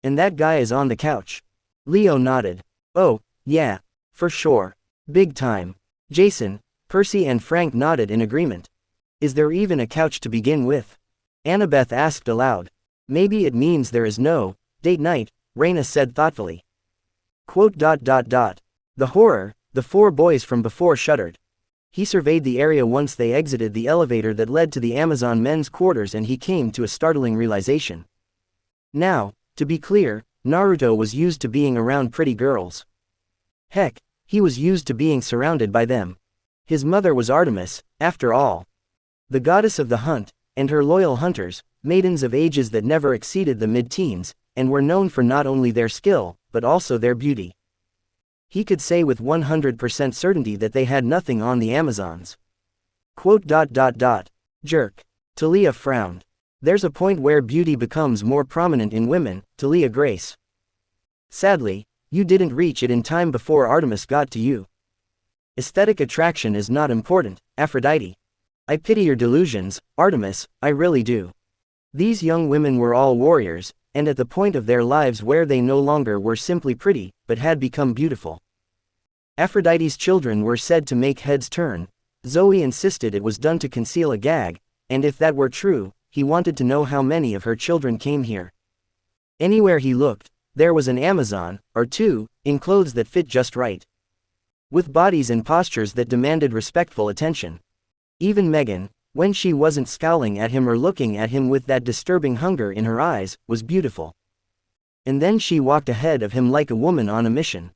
And that guy is on the couch. Leo nodded. Oh, yeah, for sure. Big time. Jason, Percy and Frank nodded in agreement. Is there even a couch to begin with? Annabeth asked aloud. Maybe it means there is no date night, Raina said thoughtfully. The horror, the four boys from before shuddered. He surveyed the area once they exited the elevator that led to the Amazon men's quarters and he came to a startling realization. Now, to be clear, Naruto was used to being around pretty girls. Heck, he was used to being surrounded by them. His mother was Artemis, after all. The goddess of the hunt, and her loyal hunters, maidens of ages that never exceeded the mid-teens, and were known for not only their skill, but also their beauty. He could say with 100% certainty that they had nothing on the Amazons. Jerk. Talia frowned. There's a point where beauty becomes more prominent in women, Talia Grace. Sadly, you didn't reach it in time before Artemis got to you. Aesthetic attraction is not important, Aphrodite. I pity your delusions, Artemis, I really do. These young women were all warriors, and at the point of their lives where they no longer were simply pretty, but had become beautiful. Aphrodite's children were said to make heads turn. Zoe insisted it was done to conceal a gag, and if that were true, he wanted to know how many of her children came here. Anywhere he looked, there was an Amazon, or two, in clothes that fit just right. With bodies and postures that demanded respectful attention. Even Megan, when she wasn't scowling at him or looking at him with that disturbing hunger in her eyes, was beautiful. And then she walked ahead of him like a woman on a mission.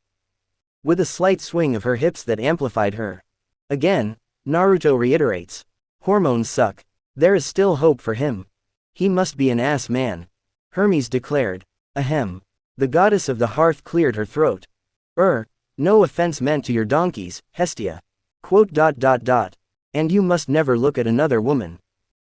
With a slight swing of her hips that amplified her. Again, Naruto reiterates. Hormones suck. There is still hope for him. He must be an ass man. Hermes declared. Ahem. The goddess of the hearth cleared her throat. No offense meant to your donkeys, Hestia. And you must never look at another woman.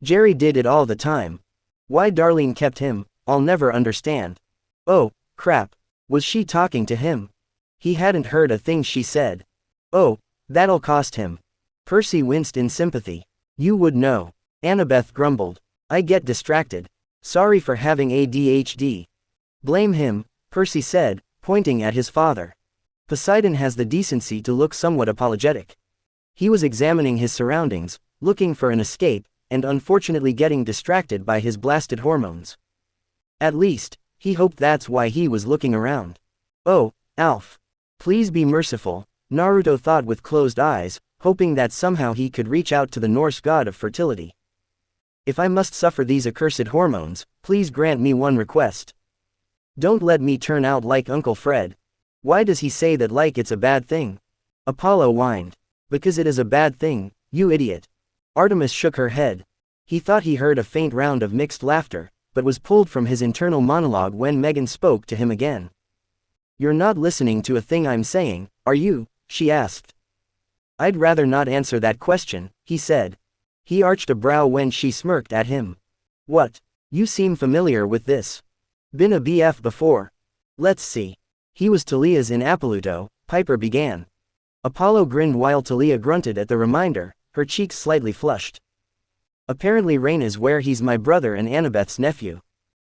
Jerry did it all the time. Why Darlene kept him, I'll never understand. Oh, crap. Was she talking to him? He hadn't heard a thing she said. Oh, that'll cost him. Percy winced in sympathy. You would know. Annabeth grumbled. I get distracted. Sorry for having ADHD. Blame him, Percy said, pointing at his father. Poseidon has the decency to look somewhat apologetic. He was examining his surroundings, looking for an escape, and unfortunately getting distracted by his blasted hormones. At least, he hoped that's why he was looking around. Oh, Alf. Please be merciful, Naruto thought with closed eyes, hoping that somehow he could reach out to the Norse god of fertility. If I must suffer these accursed hormones, please grant me one request. Don't let me turn out like Uncle Fred. Why does he say that like it's a bad thing? Apollo whined. Because it is a bad thing, you idiot. Artemis shook her head. He thought he heard a faint round of mixed laughter, but was pulled from his internal monologue when Megan spoke to him again. You're not listening to a thing I'm saying, are you? She asked. I'd rather not answer that question, he said. He arched a brow when she smirked at him. What? You seem familiar with this. Been a BF before. Let's see. He was Talia's in Apolluto, Piper began. Apollo grinned while Talia grunted at the reminder, her cheeks slightly flushed. Apparently Raina's where he's my brother and Annabeth's nephew.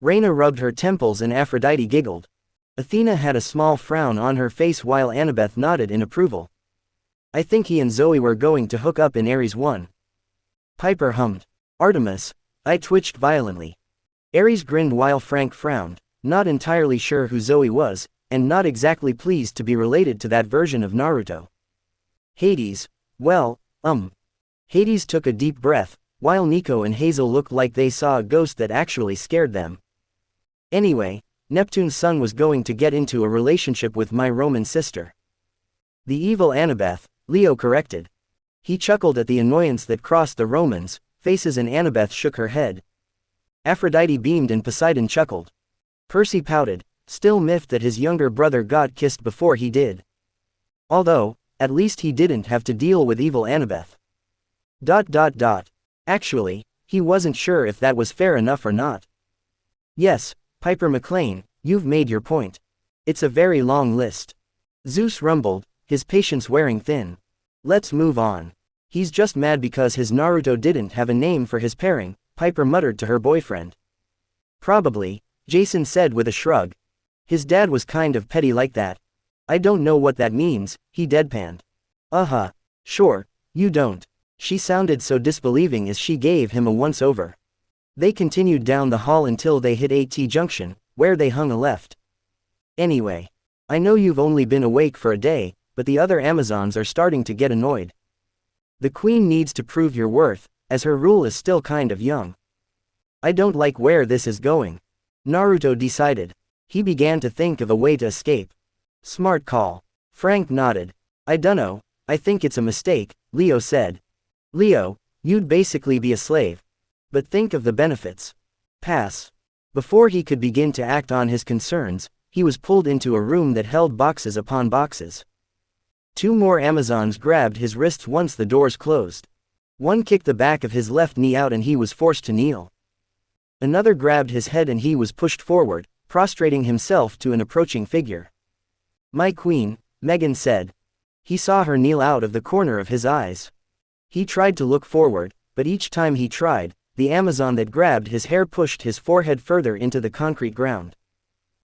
Raina rubbed her temples and Aphrodite giggled. Athena had a small frown on her face while Annabeth nodded in approval. I think he and Zoe were going to hook up in Ares 1. Piper hummed. Artemis. I twitched violently. Ares grinned while Frank frowned, not entirely sure who Zoe was, and not exactly pleased to be related to that version of Naruto. Hades. Well, Hades took a deep breath, while Nico and Hazel looked like they saw a ghost that actually scared them. Anyway, Neptune's son was going to get into a relationship with my Roman sister. The evil Annabeth, Leo corrected. He chuckled at the annoyance that crossed the Romans' faces and Annabeth shook her head. Aphrodite beamed and Poseidon chuckled. Percy pouted. still miffed that his younger brother got kissed before he did. Although, at least he didn't have to deal with evil Annabeth. Actually, he wasn't sure if that was fair enough or not. Yes, Piper McLean, you've made your point. It's a very long list. Zeus rumbled, his patience wearing thin. Let's move on. He's just mad because his Naruto didn't have a name for his pairing, Piper muttered to her boyfriend. Probably, Jason said with a shrug. His dad was kind of petty like that. I don't know what that means, he deadpanned. Sure, you don't. She sounded so disbelieving as she gave him a once-over. They continued down the hall until they hit AT Junction, where they hung a left. Anyway, I know you've only been awake for a day, but the other Amazons are starting to get annoyed. The queen needs to prove your worth, as her rule is still kind of young. I don't like where this is going. Naruto decided. He began to think of a way to escape. Smart call. Frank nodded. I dunno, I think it's a mistake, Leo said. Leo, you'd basically be a slave. But think of the benefits. Pass. Before he could begin to act on his concerns, he was pulled into a room that held boxes upon boxes. 2 more Amazons grabbed his wrists once the doors closed. One kicked the back of his left knee out and he was forced to kneel. Another grabbed his head and he was pushed forward, prostrating himself to an approaching figure. My queen, Megan said. He saw her kneel out of the corner of his eyes. He tried to look forward, but each time he tried, the Amazon that grabbed his hair pushed his forehead further into the concrete ground.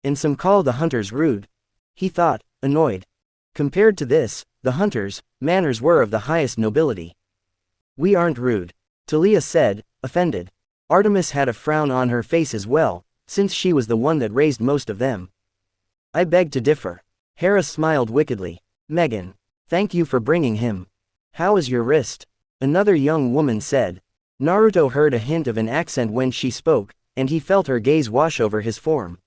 And some call the hunters rude. He thought, annoyed. Compared to this, the hunters' manners were of the highest nobility. We aren't rude, Talia said, offended. Artemis had a frown on her face as well, since she was the one that raised most of them. I beg to differ. Hera smiled wickedly. Megan, thank you for bringing him. How is your wrist? Another young woman said. Naruto heard a hint of an accent when she spoke, and he felt her gaze wash over his form.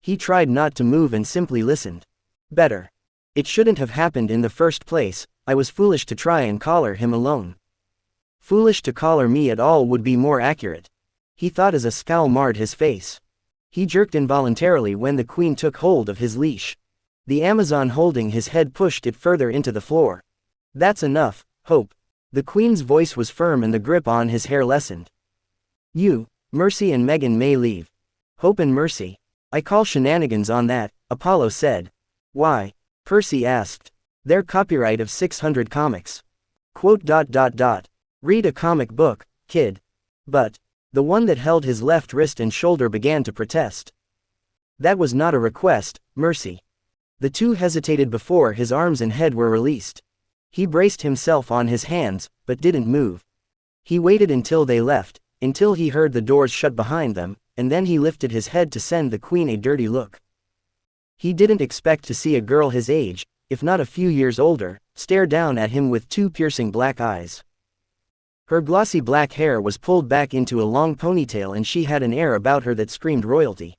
He tried not to move and simply listened. Better. It shouldn't have happened in the first place, I was foolish to try and collar him alone. Foolish to collar me at all would be more accurate. He thought as a scowl marred his face. He jerked involuntarily when the queen took hold of his leash. The Amazon holding his head pushed it further into the floor. That's enough, Hope. The queen's voice was firm and the grip on his hair lessened. You, Mercy and Megan may leave. Hope and Mercy. I call shenanigans on that, Apollo said. Why? Percy asked. They're copyright of 600 comics. Quote. Read a comic book, kid. But, the one that held his left wrist and shoulder began to protest. That was not a request, Mercy. The two hesitated before his arms and head were released. He braced himself on his hands, but didn't move. He waited until they left, until he heard the doors shut behind them, and then he lifted his head to send the queen a dirty look. He didn't expect to see a girl his age, if not a few years older, stare down at him with 2 piercing black eyes. Her glossy black hair was pulled back into a long ponytail and she had an air about her that screamed royalty.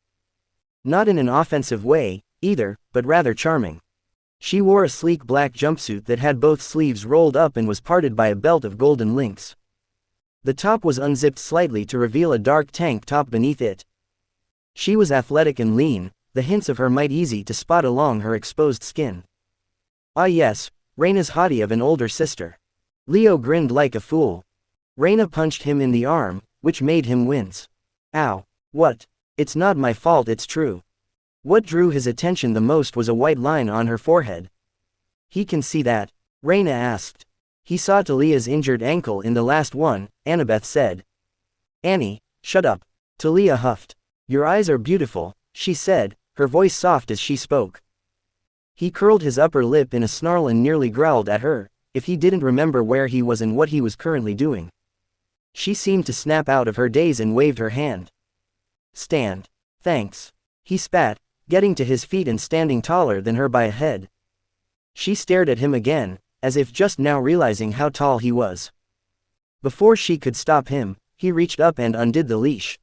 Not in an offensive way, either, but rather charming. She wore a sleek black jumpsuit that had both sleeves rolled up and was parted by a belt of golden links. The top was unzipped slightly to reveal a dark tank top beneath it. She was athletic and lean, the hints of her might easy to spot along her exposed skin. Ah yes, Reina's hottie of an older sister. Leo grinned like a fool. Reina punched him in the arm, which made him wince. Ow. What? It's not my fault, it's true. What drew his attention the most was a white line on her forehead. He can see that? Reina asked. He saw Talia's injured ankle in the last one, Annabeth said. Annie, shut up. Talia huffed. Your eyes are beautiful, she said, her voice soft as she spoke. He curled his upper lip in a snarl and nearly growled at her, if he didn't remember where he was and what he was currently doing. She seemed to snap out of her daze and waved her hand. Stand. Thanks. He spat, getting to his feet and standing taller than her by a head. She stared at him again, as if just now realizing how tall he was. Before she could stop him, he reached up and undid the leash.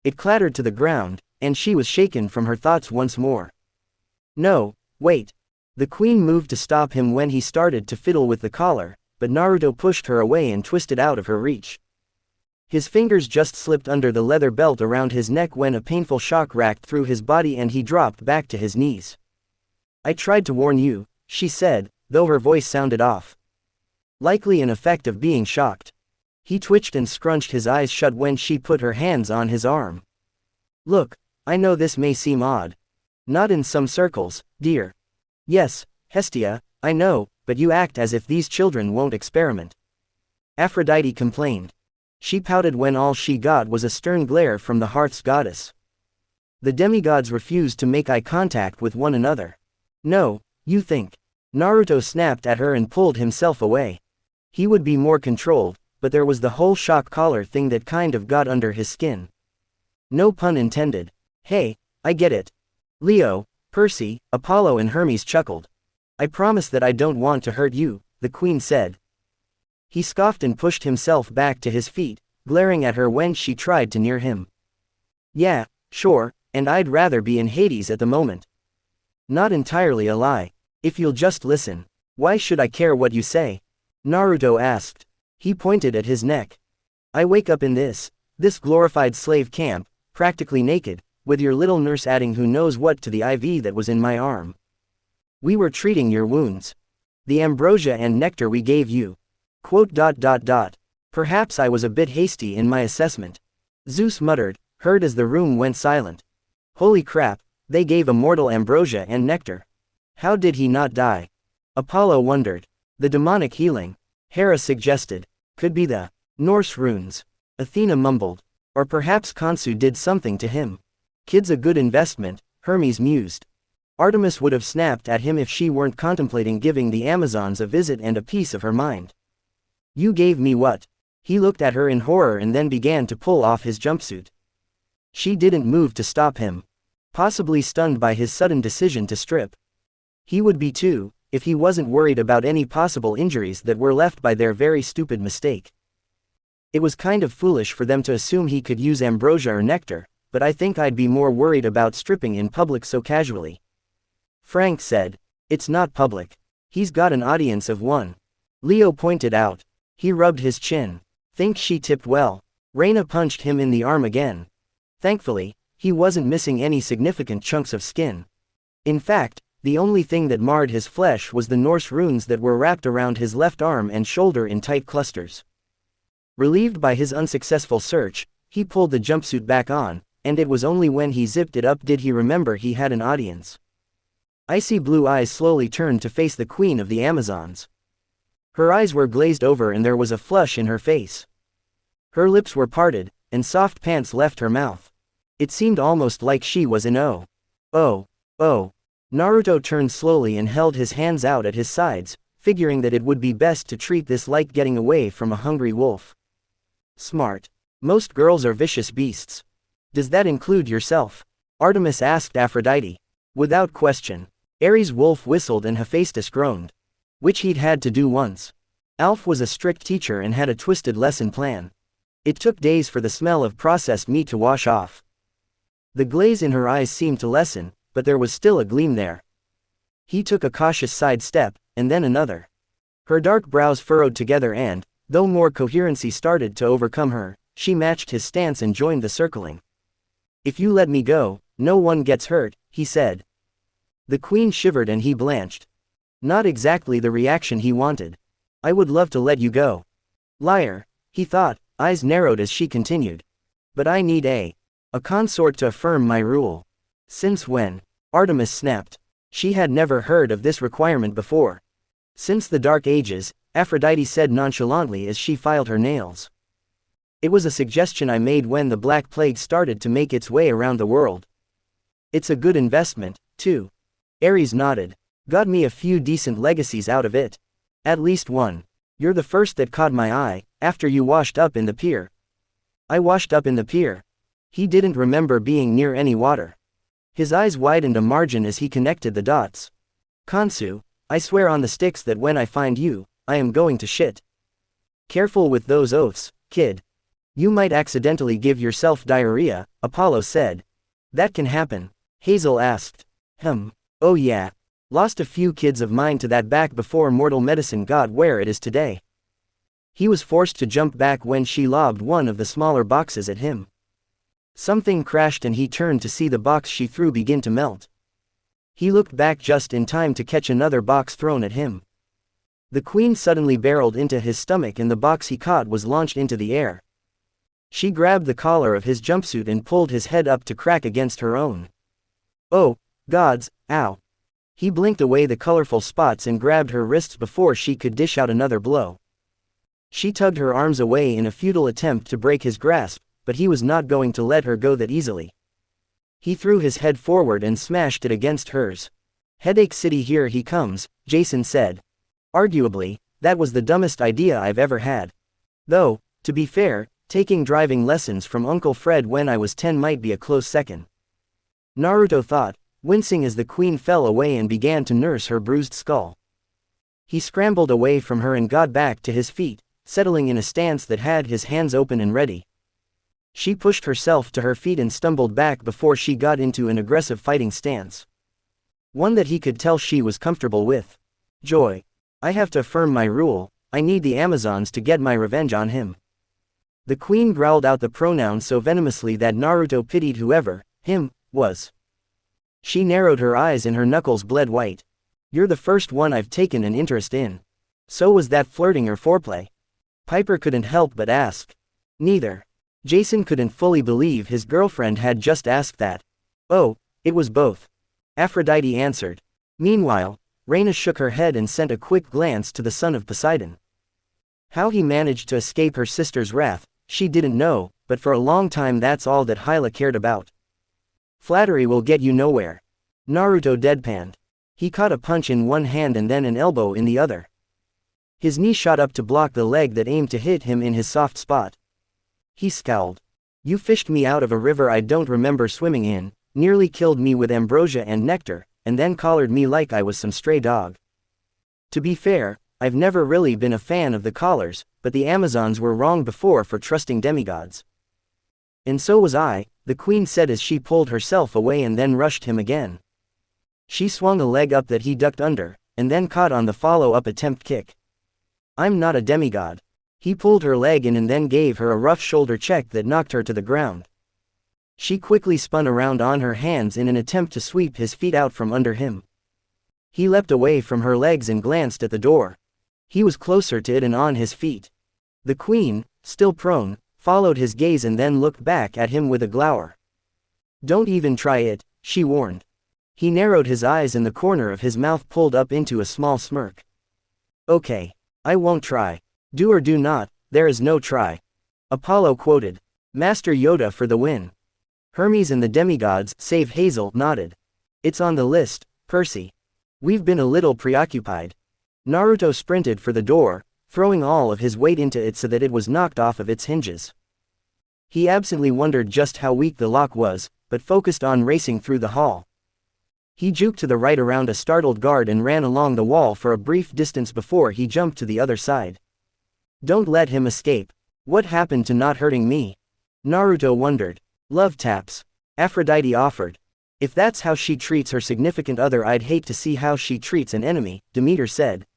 It clattered to the ground, and she was shaken from her thoughts once more. No, wait. The queen moved to stop him when he started to fiddle with the collar, but Naruto pushed her away and twisted out of her reach. His fingers just slipped under the leather belt around his neck when a painful shock racked through his body and he dropped back to his knees. "I tried to warn you," she said, though her voice sounded off. Likely an effect of being shocked. He twitched and scrunched his eyes shut when she put her hands on his arm. "Look, I know this may seem odd. Not in some circles, dear. Yes, Hestia, I know, but you act as if these children won't experiment." Aphrodite complained. She pouted when all she got was a stern glare from the hearth's goddess. The demigods refused to make eye contact with one another. "No, you think." Naruto snapped at her and pulled himself away. He would be more controlled, but there was the whole shock collar thing that kind of got under his skin. No pun intended. "Hey, I get it. Leo, Percy, Apollo and Hermes chuckled. I promise that I don't want to hurt you," the queen said. He scoffed and pushed himself back to his feet, glaring at her when she tried to near him. "Yeah, sure, and I'd rather be in Hades at the moment." "Not entirely a lie. If you'll just listen." "Why should I care what you say?" Naruto asked. He pointed at his neck. "I wake up in this glorified slave camp, practically naked, with your little nurse adding who knows what to the IV that was in my arm. We were treating your wounds. The ambrosia and nectar we gave you. Quote. Perhaps I was a bit hasty in my assessment." Zeus muttered, heard as the room went silent. "Holy crap, they gave a mortal ambrosia and nectar. How did he not die?" Apollo wondered. "The demonic healing," Hera suggested. "Could be the Norse runes," Athena mumbled. "Or perhaps Khonsu did something to him." "Kid's a good investment," Hermes mused. Artemis would have snapped at him if she weren't contemplating giving the Amazons a visit and a piece of her mind. "You gave me what?" He looked at her in horror and then began to pull off his jumpsuit. She didn't move to stop him. Possibly stunned by his sudden decision to strip. He would be too, if he wasn't worried about any possible injuries that were left by their very stupid mistake. It was kind of foolish for them to assume he could use ambrosia or nectar, but I think I'd be more worried about stripping in public so casually. Frank said. "It's not public. He's got an audience of one." Leo pointed out. He rubbed his chin. "Think she tipped well." Reina punched him in the arm again. Thankfully, he wasn't missing any significant chunks of skin. In fact, the only thing that marred his flesh was the Norse runes that were wrapped around his left arm and shoulder in tight clusters. Relieved by his unsuccessful search, he pulled the jumpsuit back on, and it was only when he zipped it up did he remember he had an audience. Icy blue eyes slowly turned to face the queen of the Amazons. Her eyes were glazed over and there was a flush in her face. Her lips were parted, and soft pants left her mouth. It seemed almost like she was in oh. Naruto turned slowly and held his hands out at his sides, figuring that it would be best to treat this like getting away from a hungry wolf. Smart. Most girls are vicious beasts. Does that include yourself? Artemis asked Aphrodite. Without question. Ares' wolf whistled and Hephaestus groaned. Which he'd had to do once. Alf was a strict teacher and had a twisted lesson plan. It took days for the smell of processed meat to wash off. The glaze in her eyes seemed to lessen, but there was still a gleam there. He took a cautious side step, and then another. Her dark brows furrowed together and, though more coherency started to overcome her, she matched his stance and joined the circling. "If you let me go, no one gets hurt," he said. The queen shivered and he blanched. Not exactly the reaction he wanted. "I would love to let you go." Liar, he thought, eyes narrowed as she continued. "But I need a consort to affirm my rule." "Since when?" Artemis snapped. She had never heard of this requirement before. "Since the Dark Ages," Aphrodite said nonchalantly as she filed her nails. "It was a suggestion I made when the Black Plague started to make its way around the world. It's a good investment, too." Ares nodded. "Got me a few decent legacies out of it. At least one. You're the first that caught my eye, after you washed up in the pier." "I washed up in the pier." He didn't remember being near any water. His eyes widened a margin as he connected the dots. "Khonsu, I swear on the sticks that when I find you, I am going to shit." "Careful with those oaths, kid. You might accidentally give yourself diarrhea," Apollo said. "That can happen," Hazel asked. Oh yeah. Lost a few kids of mine to that back before mortal medicine got where it is today." He was forced to jump back when she lobbed one of the smaller boxes at him. Something crashed and he turned to see the box she threw begin to melt. He looked back just in time to catch another box thrown at him. The queen suddenly barreled into his stomach and the box he caught was launched into the air. She grabbed the collar of his jumpsuit and pulled his head up to crack against her own. Oh, gods, ow. He blinked away the colorful spots and grabbed her wrists before she could dish out another blow. She tugged her arms away in a futile attempt to break his grasp, but he was not going to let her go that easily. He threw his head forward and smashed it against hers. "Headache City, here he comes," Jason said. Arguably, that was the dumbest idea I've ever had. Though, to be fair, taking driving lessons from Uncle Fred when I was 10 might be a close second. Naruto thought, wincing as the queen fell away and began to nurse her bruised skull. He scrambled away from her and got back to his feet, settling in a stance that had his hands open and ready. She pushed herself to her feet and stumbled back before she got into an aggressive fighting stance. One that he could tell she was comfortable with. Joy. I have to affirm my rule, I need the Amazons to get my revenge on him. The queen growled out the pronoun so venomously that Naruto pitied whoever, him, was. She narrowed her eyes and her knuckles bled white. You're the first one I've taken an interest in. So was that flirting or foreplay? Piper couldn't help but ask. Neither. Jason couldn't fully believe his girlfriend had just asked that. Oh, it was both. Aphrodite answered. Meanwhile, Reyna shook her head and sent a quick glance to the son of Poseidon. How he managed to escape her sister's wrath, she didn't know, but for a long time that's all that Hyla cared about. Flattery will get you nowhere. Naruto deadpanned. He caught a punch in one hand and then an elbow in the other. His knee shot up to block the leg that aimed to hit him in his soft spot. He scowled. You fished me out of a river I don't remember swimming in, nearly killed me with ambrosia and nectar, and then collared me like I was some stray dog. To be fair, I've never really been a fan of the collars, but the Amazons were wrong before for trusting demigods. And so was I, the queen said as she pulled herself away and then rushed him again. She swung a leg up that he ducked under, and then caught on the follow-up attempt kick. I'm not a demigod. He pulled her leg in and then gave her a rough shoulder check that knocked her to the ground. She quickly spun around on her hands in an attempt to sweep his feet out from under him. He leapt away from her legs and glanced at the door. He was closer to it and on his feet. The queen, still prone, followed his gaze and then looked back at him with a glower. Don't even try it, she warned. He narrowed his eyes and the corner of his mouth pulled up into a small smirk. Okay. I won't try. Do or do not, there is no try. Apollo quoted. Master Yoda for the win. Hermes and the demigods, save Hazel, nodded. It's on the list, Percy. We've been a little preoccupied. Naruto sprinted for the door, throwing all of his weight into it so that it was knocked off of its hinges. He absently wondered just how weak the lock was, but focused on racing through the hall. He juked to the right around a startled guard and ran along the wall for a brief distance before he jumped to the other side. Don't let him escape. What happened to not hurting me? Naruto wondered. Love taps. Aphrodite offered. If that's how she treats her significant other, I'd hate to see how she treats an enemy, Demeter said.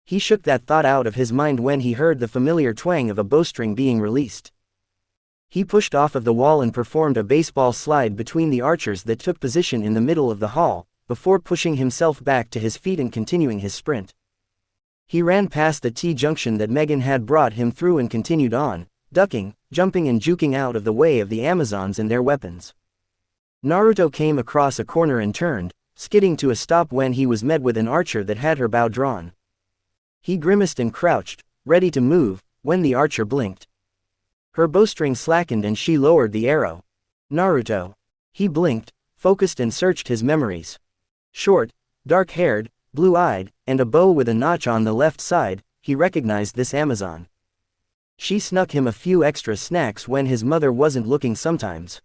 He shook that thought out of his mind when he heard the familiar twang of a bowstring being released. He pushed off of the wall and performed a baseball slide between the archers that took position in the middle of the hall, before pushing himself back to his feet and continuing his sprint. He ran past the T-junction that Megan had brought him through and continued on, ducking, jumping and juking out of the way of the Amazons and their weapons. Naruto came across a corner and turned, skidding to a stop when he was met with an archer that had her bow drawn. He grimaced and crouched, ready to move, when the archer blinked. Her bowstring slackened and she lowered the arrow. Naruto. He blinked, focused and searched his memories. Short, dark-haired, blue-eyed, and a bow with a notch on the left side, he recognized this Amazon. She snuck him a few extra snacks when his mother wasn't looking sometimes.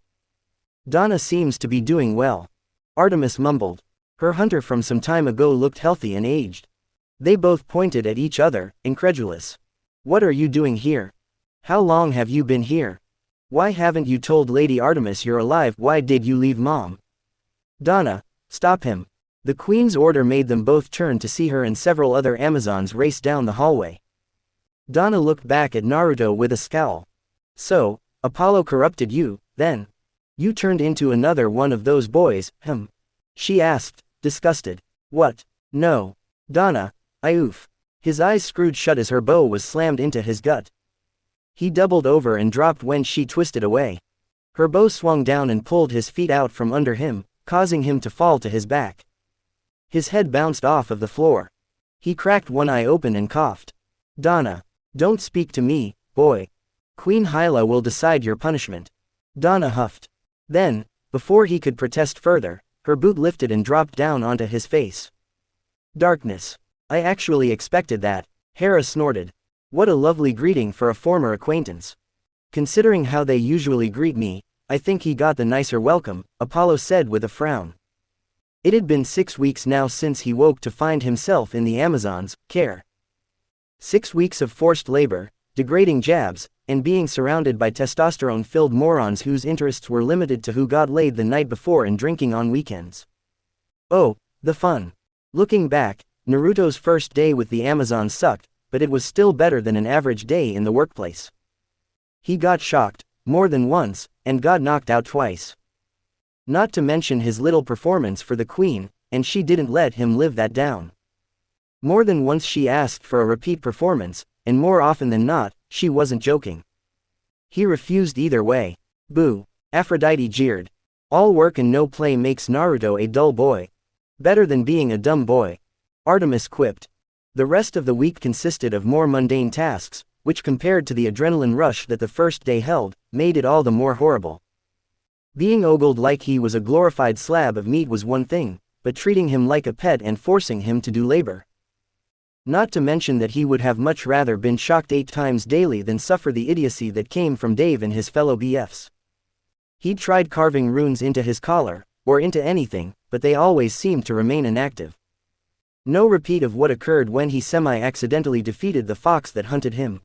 Donna seems to be doing well. Artemis mumbled. Her hunter from some time ago looked healthy and aged. They both pointed at each other, incredulous. What are you doing here? How long have you been here? Why haven't you told Lady Artemis you're alive? Why did you leave Mom? Donna, stop him. The queen's order made them both turn to see her and several other Amazons race down the hallway. Donna looked back at Naruto with a scowl. So, Apollo corrupted you, then? You turned into another one of those boys, she asked, disgusted. What? No. Donna, oof. His eyes screwed shut as her bow was slammed into his gut. He doubled over and dropped when she twisted away. Her bow swung down and pulled his feet out from under him, causing him to fall to his back. His head bounced off of the floor. He cracked one eye open and coughed. Donna. Don't speak to me, boy. Queen Hyla will decide your punishment. Donna huffed. Then, before he could protest further, her boot lifted and dropped down onto his face. Darkness. I actually expected that, Hera snorted. What a lovely greeting for a former acquaintance. Considering how they usually greet me, I think he got the nicer welcome, Apollo said with a frown. It had been 6 weeks now since he woke to find himself in the Amazons' care. 6 weeks of forced labor, degrading jabs, and being surrounded by testosterone-filled morons whose interests were limited to who got laid the night before and drinking on weekends. Oh, the fun. Looking back, Naruto's first day with the Amazons sucked, but it was still better than an average day in the workplace. He got shocked, more than once, and got knocked out twice. Not to mention his little performance for the queen, and she didn't let him live that down. More than once she asked for a repeat performance, and more often than not, she wasn't joking. He refused either way. Boo. Aphrodite jeered. All work and no play makes Naruto a dull boy. Better than being a dumb boy. Artemis quipped. The rest of the week consisted of more mundane tasks, which compared to the adrenaline rush that the first day held, made it all the more horrible. Being ogled like he was a glorified slab of meat was one thing, but treating him like a pet and forcing him to do labor. Not to mention that he would have much rather been shocked 8 times daily than suffer the idiocy that came from Dave and his fellow BFs. He'd tried carving runes into his collar, or into anything, but they always seemed to remain inactive. No repeat of what occurred when he semi-accidentally defeated the fox that hunted him.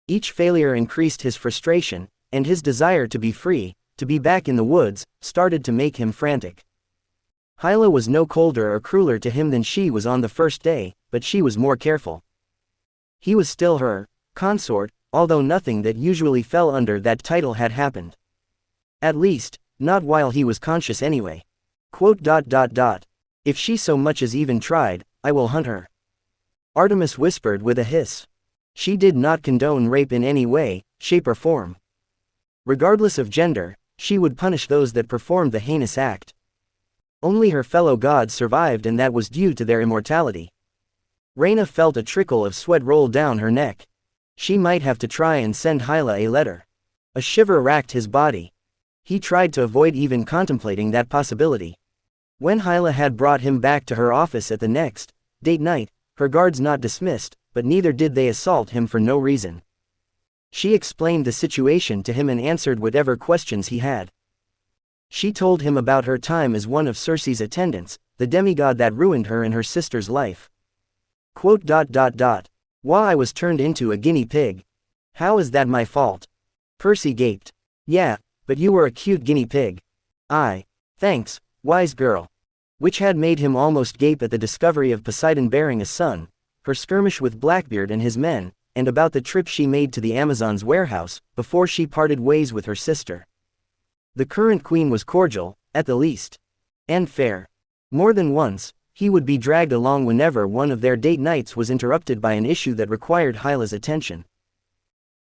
Each failure increased his frustration, and his desire to be free, to be back in the woods, started to make him frantic. Hyla was no colder or crueler to him than she was on the first day, but she was more careful. He was still her consort, although nothing that usually fell under that title had happened. At least, not while he was conscious anyway. If she so much as even tried, I will hunt her. Artemis whispered with a hiss. She did not condone rape in any way, shape or form. Regardless of gender, she would punish those that performed the heinous act. Only her fellow gods survived, and that was due to their immortality. Reyna felt a trickle of sweat roll down her neck. She might have to try and send Hyla a letter. A shiver racked his body. He tried to avoid even contemplating that possibility. When Hyla had brought him back to her office at the next date night, her guards not dismissed, but neither did they assault him for no reason. She explained the situation to him and answered whatever questions he had. She told him about her time as one of Circe's attendants, the demigod that ruined her and her sister's life. Why I was turned into a guinea pig. How is that my fault? Percy gaped. Yeah, but you were a cute guinea pig. Thanks, wise girl. Which had made him almost gape at the discovery of Poseidon bearing a son, her skirmish with Blackbeard and his men, and about the trip she made to the Amazon's warehouse, before she parted ways with her sister. The current queen was cordial, at the least. And fair. More than once, he would be dragged along whenever one of their date nights was interrupted by an issue that required Hyla's attention.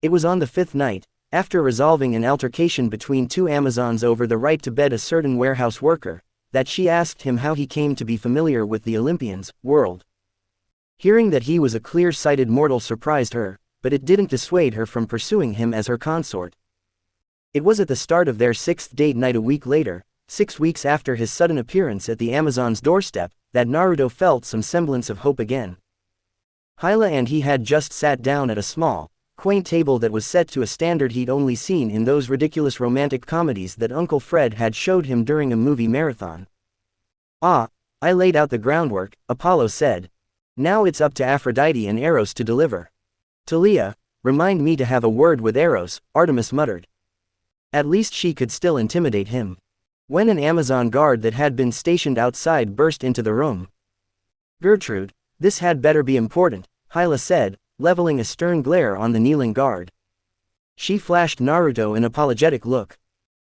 It was on the 5th night, after resolving an altercation between 2 Amazons over the right to bed a certain warehouse worker, that she asked him how he came to be familiar with the Olympians' world. Hearing that he was a clear-sighted mortal surprised her, but it didn't dissuade her from pursuing him as her consort. It was at the start of their 6th date night a week later, 6 weeks after his sudden appearance at the Amazon's doorstep, that Naruto felt some semblance of hope again. Hyla and he had just sat down at a small, quaint table that was set to a standard he'd only seen in those ridiculous romantic comedies that Uncle Fred had showed him during a movie marathon. I laid out the groundwork, Apollo said. Now it's up to Aphrodite and Eros to deliver. Talia, remind me to have a word with Eros, Artemis muttered. At least she could still intimidate him. When an Amazon guard that had been stationed outside burst into the room. Gertrude, this had better be important, Hyla said, leveling a stern glare on the kneeling guard. She flashed Naruto an apologetic look.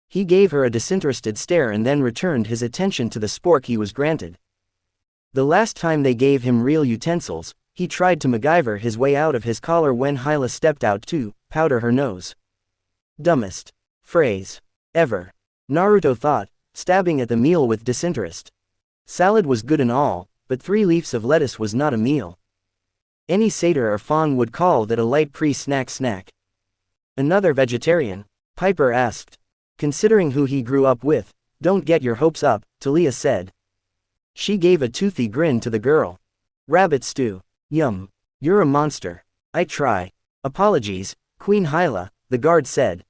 He gave her a disinterested stare and then returned his attention to the spork he was granted. The last time they gave him real utensils, he tried to MacGyver his way out of his collar when Hyla stepped out to powder her nose. Dumbest phrase ever, Naruto thought, stabbing at the meal with disinterest. Salad was good and all, but 3 leaves of lettuce was not a meal. Any satyr or fawn would call that a light pre-snack. Another vegetarian? Piper asked. Considering who he grew up with, don't get your hopes up, Talia said. She gave a toothy grin to the girl. Rabbit stew. Yum. You're a monster. I try. Apologies, Queen Hyla, the guard said.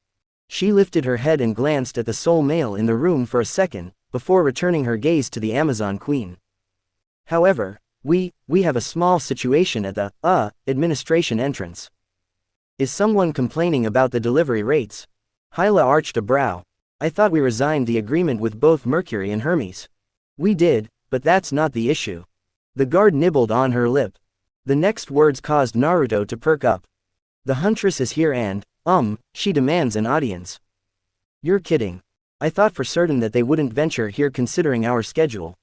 She lifted her head and glanced at the sole male in the room for a second, before returning her gaze to the Amazon Queen. However, we have a small situation at the, administration entrance. Is someone complaining about the delivery rates? Hyla arched a brow. I thought we resigned the agreement with both Mercury and Hermes. We did, but that's not the issue. The guard nibbled on her lip. The next words caused Naruto to perk up. The huntress is here and, she demands an audience. You're kidding. I thought for certain that they wouldn't venture here considering our schedule.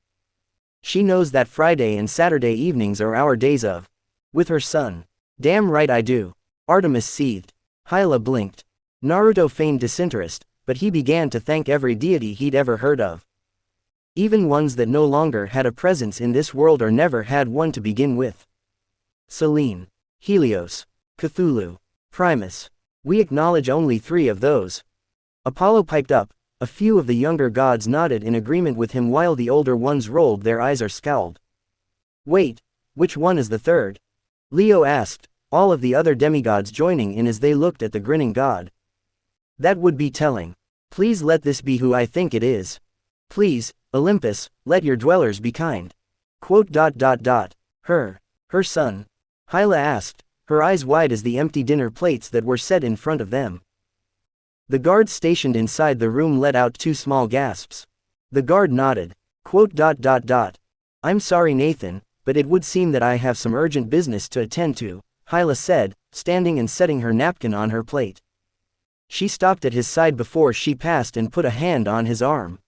She knows that Friday and Saturday evenings are our days of. With her son. Damn right I do. Artemis seethed. Hyla blinked. Naruto feigned disinterest, but he began to thank every deity he'd ever heard of. Even ones that no longer had a presence in this world or never had one to begin with. Selene. Helios. Cthulhu. Primus. We acknowledge only 3 of those. Apollo piped up. A few of the younger gods nodded in agreement with him while the older ones rolled their eyes or scowled. Wait, which one is the third? Leo asked, all of the other demigods joining in as they looked at the grinning god. That would be telling. Please let this be who I think it is. Please, Olympus, let your dwellers be kind. Quote. Her son? Hyla asked, her eyes wide as the empty dinner plates that were set in front of them. The guards stationed inside the room let out 2 small gasps. The guard nodded. Quote. I'm sorry Nathan, but it would seem that I have some urgent business to attend to, Hyla said, standing and setting her napkin on her plate. She stopped at his side before she passed and put a hand on his arm.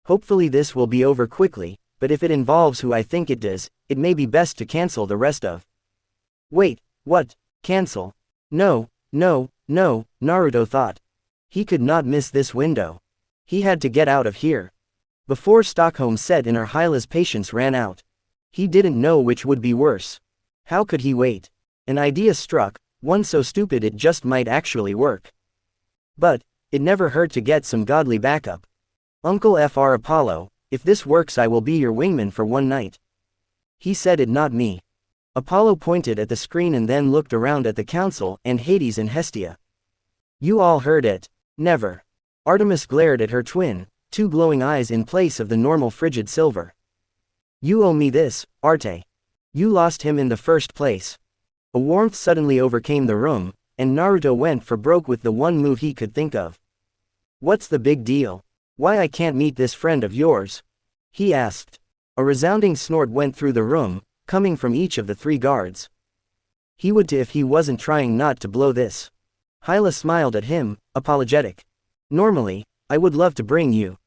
Hopefully this will be over quickly, but if it involves who I think it does, it may be best to cancel the rest of. Wait, what? Cancel? No, Naruto thought. He could not miss this window. He had to get out of here. Before Stockholm set in or Hyla's patience ran out. He didn't know which would be worse. How could he wait? An idea struck, one so stupid it just might actually work. But, it never hurt to get some godly backup. Uncle Fr Apollo, if this works I will be your wingman for one night. He said it, not me. Apollo pointed at the screen and then looked around at the council and Hades and Hestia. You all heard it. Never. Artemis glared at her twin, 2 glowing eyes in place of the normal frigid silver. You owe me this, Arte. You lost him in the first place. A warmth suddenly overcame the room, and Naruto went for broke with the one move he could think of. What's the big deal? Why I can't meet this friend of yours? He asked. A resounding snort went through the room, coming from each of the 3 guards. He would too if he wasn't trying not to blow this. Hyla smiled at him, apologetic. Normally, I would love to bring you.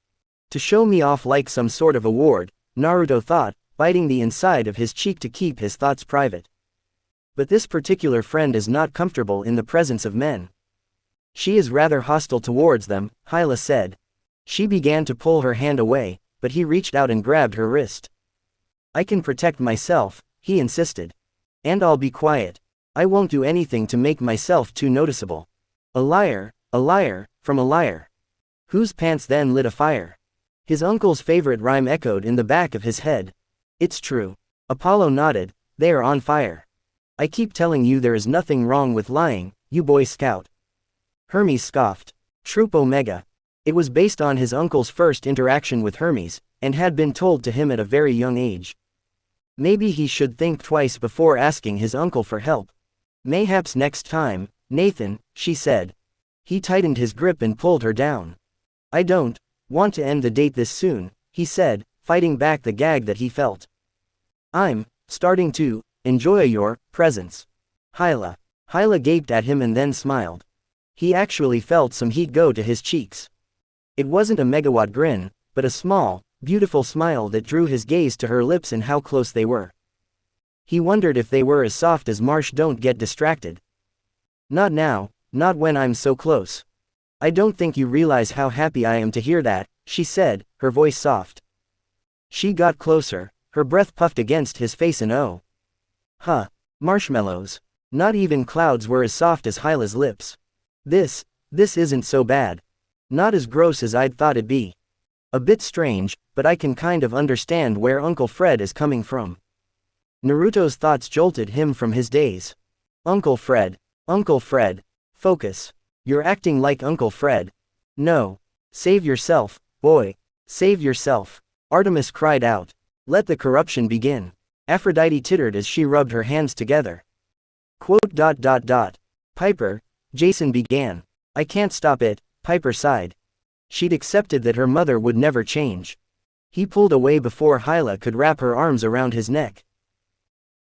To show me off like some sort of award, Naruto thought, biting the inside of his cheek to keep his thoughts private. But this particular friend is not comfortable in the presence of men. She is rather hostile towards them, Hyla said. She began to pull her hand away, but he reached out and grabbed her wrist. I can protect myself, he insisted. And I'll be quiet. I won't do anything to make myself too noticeable. A liar, from a liar. Whose pants then lit a fire? His uncle's favorite rhyme echoed in the back of his head. It's true. Apollo nodded, they are on fire. I keep telling you there is nothing wrong with lying, you Boy Scout. Hermes scoffed. Troop Omega. It was based on his uncle's first interaction with Hermes, and had been told to him at a very young age. Maybe he should think twice before asking his uncle for help. Mayhaps next time, Nathan, she said. He tightened his grip and pulled her down. I don't want to end the date this soon, he said, fighting back the gag that he felt. I'm starting to enjoy your presence. Hyla. Hyla gaped at him and then smiled. He actually felt some heat go to his cheeks. It wasn't a megawatt grin, but a small, beautiful smile that drew his gaze to her lips and how close they were. He wondered if they were as soft as marsh. Don't get distracted. Not now, not when I'm so close. I don't think you realize how happy I am to hear that, she said, her voice soft. She got closer, her breath puffed against his face and oh. Huh. Marshmallows. Not even clouds were as soft as Hyla's lips. This isn't so bad. Not as gross as I'd thought it'd be. A bit strange, but I can kind of understand where Uncle Fred is coming from. Naruto's thoughts jolted him from his daze. Uncle Fred. Uncle Fred. Focus. You're acting like Uncle Fred. No. Save yourself, boy. Save yourself. Artemis cried out. Let the corruption begin. Aphrodite tittered as she rubbed her hands together. Quote. Piper, Jason began. I can't stop it, Piper sighed. She'd accepted that her mother would never change. He pulled away before Hyla could wrap her arms around his neck.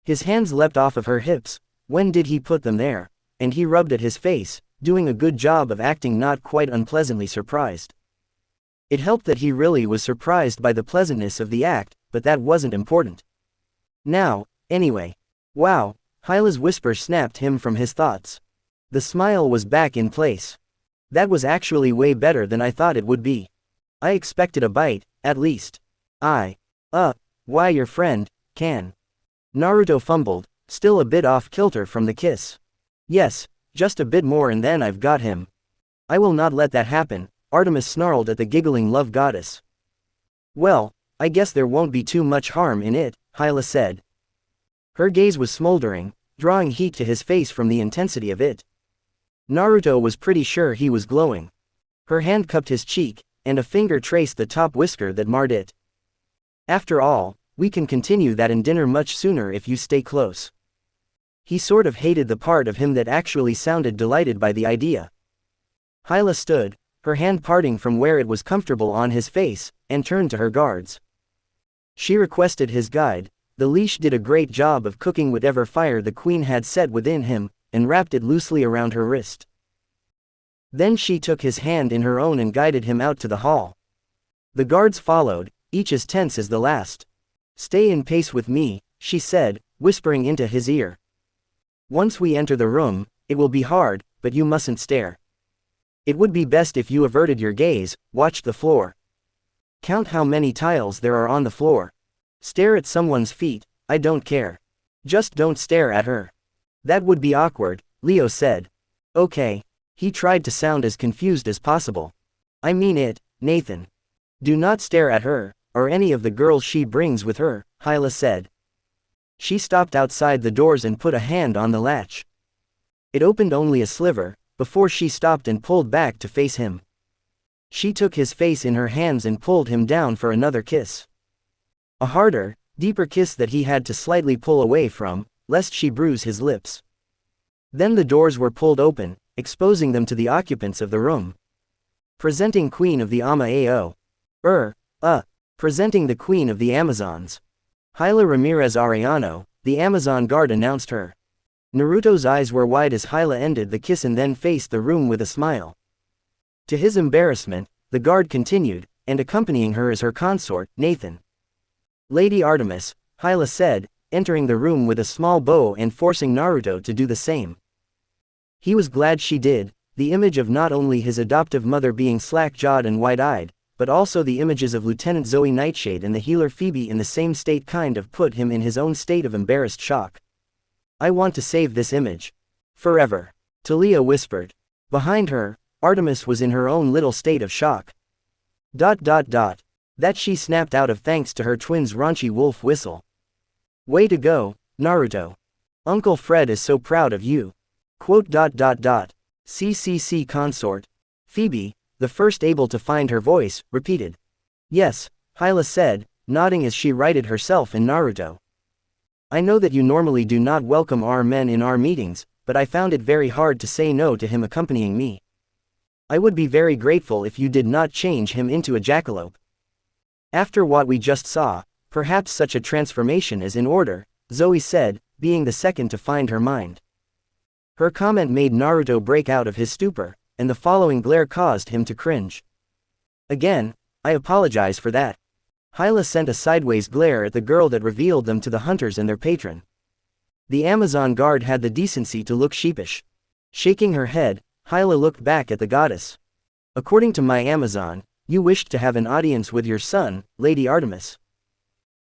His hands leapt off of her hips. When did he put them there? And he rubbed at his face, doing a good job of acting not quite unpleasantly surprised. It helped that he really was surprised by the pleasantness of the act, but that wasn't important. Now, anyway. Wow, Hyla's whisper snapped him from his thoughts. The smile was back in place. That was actually way better than I thought it would be. I expected a bite, at least. Why your friend, can. Naruto fumbled, still a bit off kilter from the kiss. Yes, just a bit more and then I've got him. I will not let that happen, Artemis snarled at the giggling love goddess. Well, I guess there won't be too much harm in it, Hyla said. Her gaze was smoldering, drawing heat to his face from the intensity of it. Naruto was pretty sure he was glowing. Her hand cupped his cheek, and a finger traced the top whisker that marred it. After all, we can continue that in dinner much sooner if you stay close. He sort of hated the part of him that actually sounded delighted by the idea. Hyla stood, her hand parting from where it was comfortable on his face, and turned to her guards. She requested his guide. The leash did a great job of cooking whatever fire the queen had set within him, and wrapped it loosely around her wrist. Then she took his hand in her own and guided him out to the hall. The guards followed, each as tense as the last. Stay in pace with me, she said, whispering into his ear. Once we enter the room, it will be hard, but you mustn't stare. It would be best if you averted your gaze, watched the floor. Count how many tiles there are on the floor. Stare at someone's feet, I don't care. Just don't stare at her. That would be awkward, Leo said. Okay. He tried to sound as confused as possible. I mean it, Nathan. Do not stare at her, or any of the girls she brings with her, Hyla said. She stopped outside the doors and put a hand on the latch. It opened only a sliver, before she stopped and pulled back to face him. She took his face in her hands and pulled him down for another kiss. A harder, deeper kiss that he had to slightly pull away from, lest she bruise his lips. Then the doors were pulled open, exposing them to the occupants of the room. Presenting Queen of the Ama-Ao. Presenting the Queen of the Amazons. Hyla Ramirez Arellano, the Amazon guard announced her. Naruto's eyes were wide as Hyla ended the kiss and then faced the room with a smile. To his embarrassment, the guard continued, and accompanying her is her consort, Nathan. Lady Artemis, Hyla said, entering the room with a small bow and forcing Naruto to do the same. He was glad she did, the image of not only his adoptive mother being slack-jawed and wide-eyed, but also the images of Lieutenant Zoe Nightshade and the healer Phoebe in the same state kind of put him in his own state of embarrassed shock. I want to save this image. Forever. Talia whispered. Behind her, Artemis was in her own little state of shock. That she snapped out of thanks to her twin's raunchy wolf whistle. Way to go, Naruto. Uncle Fred is so proud of you. Quote. CCC consort. Phoebe, the first able to find her voice, repeated. Yes, Hyla said, nodding as she righted herself and Naruto. I know that you normally do not welcome our men in our meetings, but I found it very hard to say no to him accompanying me. I would be very grateful if you did not change him into a jackalope. After what we just saw, perhaps such a transformation is in order, Zoe said, being the second to find her mind. Her comment made Naruto break out of his stupor, and the following glare caused him to cringe. Again, I apologize for that. Hyla sent a sideways glare at the girl that revealed them to the hunters and their patron. The Amazon guard had the decency to look sheepish. Shaking her head, Hyla looked back at the goddess. According to my Amazon, you wished to have an audience with your son, Lady Artemis.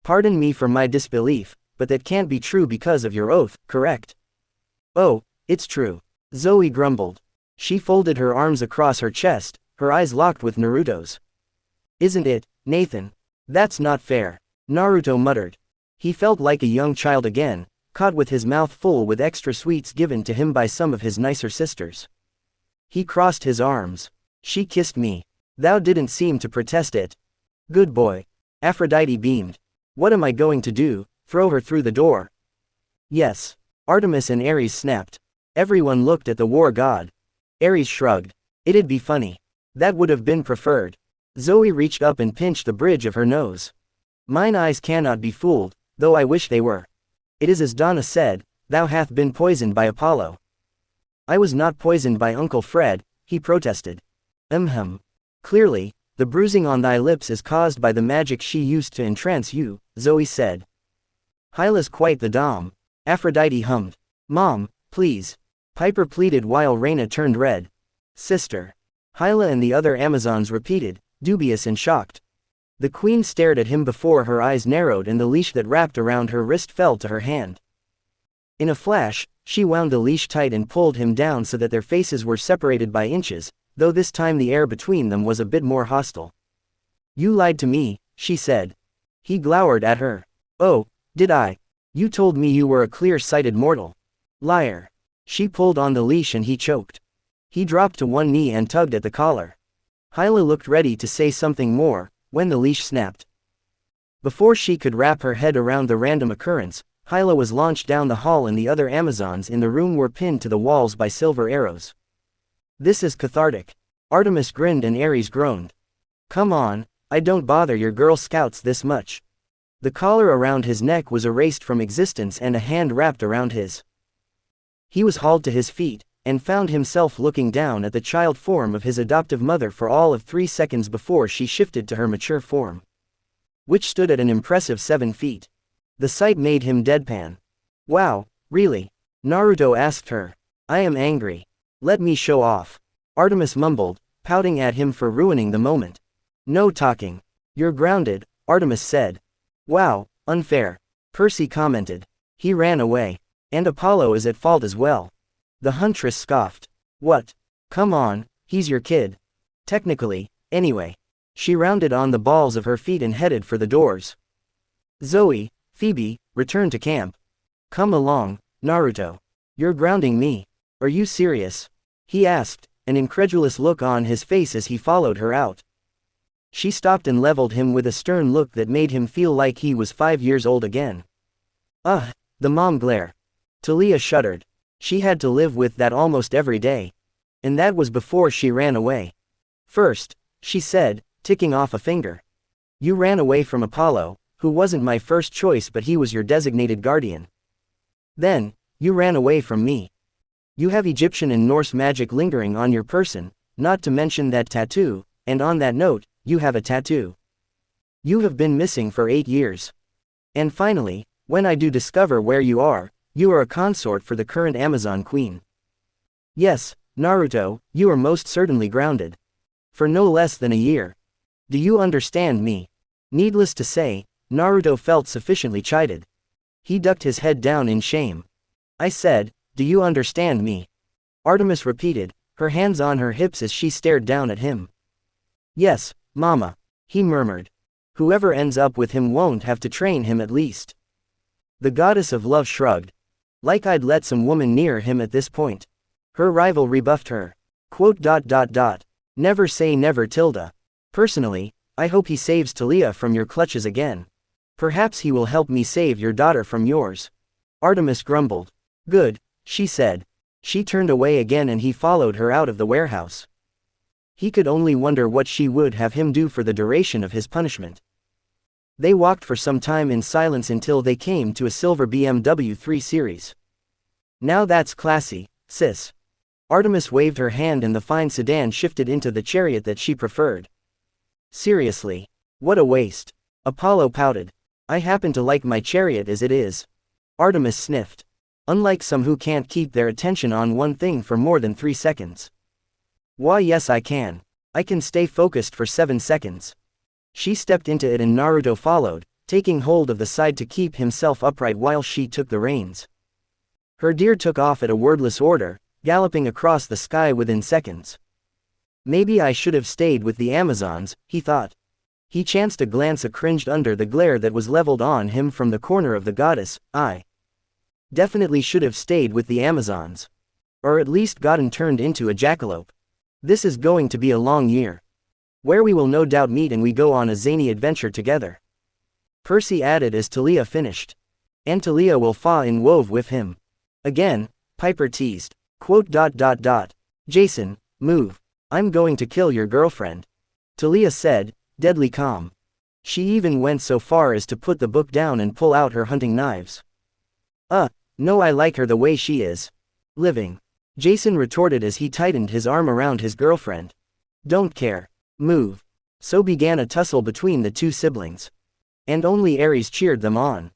Pardon me for my disbelief, but that can't be true because of your oath, correct? Oh, it's true. Zoe grumbled. She folded her arms across her chest, her eyes locked with Naruto's. Isn't it, Nathan? That's not fair. Naruto muttered. He felt like a young child again, caught with his mouth full with extra sweets given to him by some of his nicer sisters. He crossed his arms. She kissed me. Thou didn't seem to protest it. Good boy. Aphrodite beamed. What am I going to do, throw her through the door? Yes. Artemis and Ares snapped. Everyone looked at the war god. Ares shrugged. It'd be funny. That would have been preferred. Zoe reached up and pinched the bridge of her nose. Mine eyes cannot be fooled, though I wish they were. It is as Donna said, thou hath been poisoned by Apollo. I was not poisoned by Uncle Fred, he protested. Clearly, the bruising on thy lips is caused by the magic she used to entrance you, Zoe said. Hyla's quite the dom. Aphrodite hummed. Mom, please. Piper pleaded while Reyna turned red. Sister. Hyla and the other Amazons repeated, dubious and shocked. The queen stared at him before her eyes narrowed and the leash that wrapped around her wrist fell to her hand. In a flash, she wound the leash tight and pulled him down so that their faces were separated by inches, though this time the air between them was a bit more hostile. You lied to me, she said. He glowered at her. Oh, did I? You told me you were a clear-sighted mortal. Liar. She pulled on the leash and he choked. He dropped to one knee and tugged at the collar. Hyla looked ready to say something more, when the leash snapped. Before she could wrap her head around the random occurrence, Hyla was launched down the hall and the other Amazons in the room were pinned to the walls by silver arrows. This is cathartic. Artemis grinned and Ares groaned. Come on, I don't bother your Girl Scouts this much. The collar around his neck was erased from existence and a hand wrapped around his. He was hauled to his feet, and found himself looking down at the child form of his adoptive mother for all of 3 seconds before she shifted to her mature form, which stood at an impressive 7 feet. The sight made him deadpan. Wow, really? Naruto asked her. I am angry. Let me show off. Artemis mumbled, pouting at him for ruining the moment. No talking. You're grounded, Artemis said. Wow, unfair. Percy commented. He ran away. And Apollo is at fault as well. The huntress scoffed. What? Come on, he's your kid. Technically, anyway. She rounded on the balls of her feet and headed for the doors. Zoe, Phoebe, return to camp. Come along, Naruto. You're grounding me. Are you serious? He asked, an incredulous look on his face as he followed her out. She stopped and leveled him with a stern look that made him feel like he was 5 years old again. The mom glare. Talia shuddered. She had to live with that almost every day. And that was before she ran away. First, she said, ticking off a finger. You ran away from Apollo, who wasn't my first choice but he was your designated guardian. Then, you ran away from me. You have Egyptian and Norse magic lingering on your person, not to mention that tattoo, and on that note, you have a tattoo. You have been missing for 8 years. And finally, when I do discover where you are a consort for the current Amazon queen. Yes, Naruto, you are most certainly grounded. For no less than a year. Do you understand me? Needless to say, Naruto felt sufficiently chided. He ducked his head down in shame. I said, do you understand me? Artemis repeated, her hands on her hips as she stared down at him. Yes, Mama, he murmured. Whoever ends up with him won't have to train him at least. The goddess of love shrugged. Like I'd let some woman near him at this point. Her rival rebuffed her. Never say never tilde. Personally, I hope he saves Talia from your clutches again. Perhaps he will help me save your daughter from yours. Artemis grumbled. Good, she said. She turned away again and he followed her out of the warehouse. He could only wonder what she would have him do for the duration of his punishment. They walked for some time in silence until they came to a silver BMW 3 Series. Now that's classy, sis. Artemis waved her hand and the fine sedan shifted into the chariot that she preferred. Seriously. What a waste. Apollo pouted. I happen to like my chariot as it is. Artemis sniffed. Unlike some who can't keep their attention on one thing for more than 3 seconds. Why yes I can. I can stay focused for 7 seconds. She stepped into it and Naruto followed, taking hold of the side to keep himself upright while she took the reins. Her deer took off at a wordless order, galloping across the sky within seconds. Maybe I should have stayed with the Amazons, he thought. He chanced a glance cringed under the glare that was leveled on him from the corner of the goddess. I definitely should have stayed with the Amazons. Or at least gotten turned into a jackalope. This is going to be a long year. Where we will no doubt meet and we go on a zany adventure together. Percy added as Talia finished. And Talia will fall in love with him. Again, Piper teased. Jason, move. I'm going to kill your girlfriend. Talia said, deadly calm. She even went so far as to put the book down and pull out her hunting knives. No, I like her the way she is. Living. Jason retorted as he tightened his arm around his girlfriend. Don't care. Move. So began a tussle between the two siblings. And only Ares cheered them on.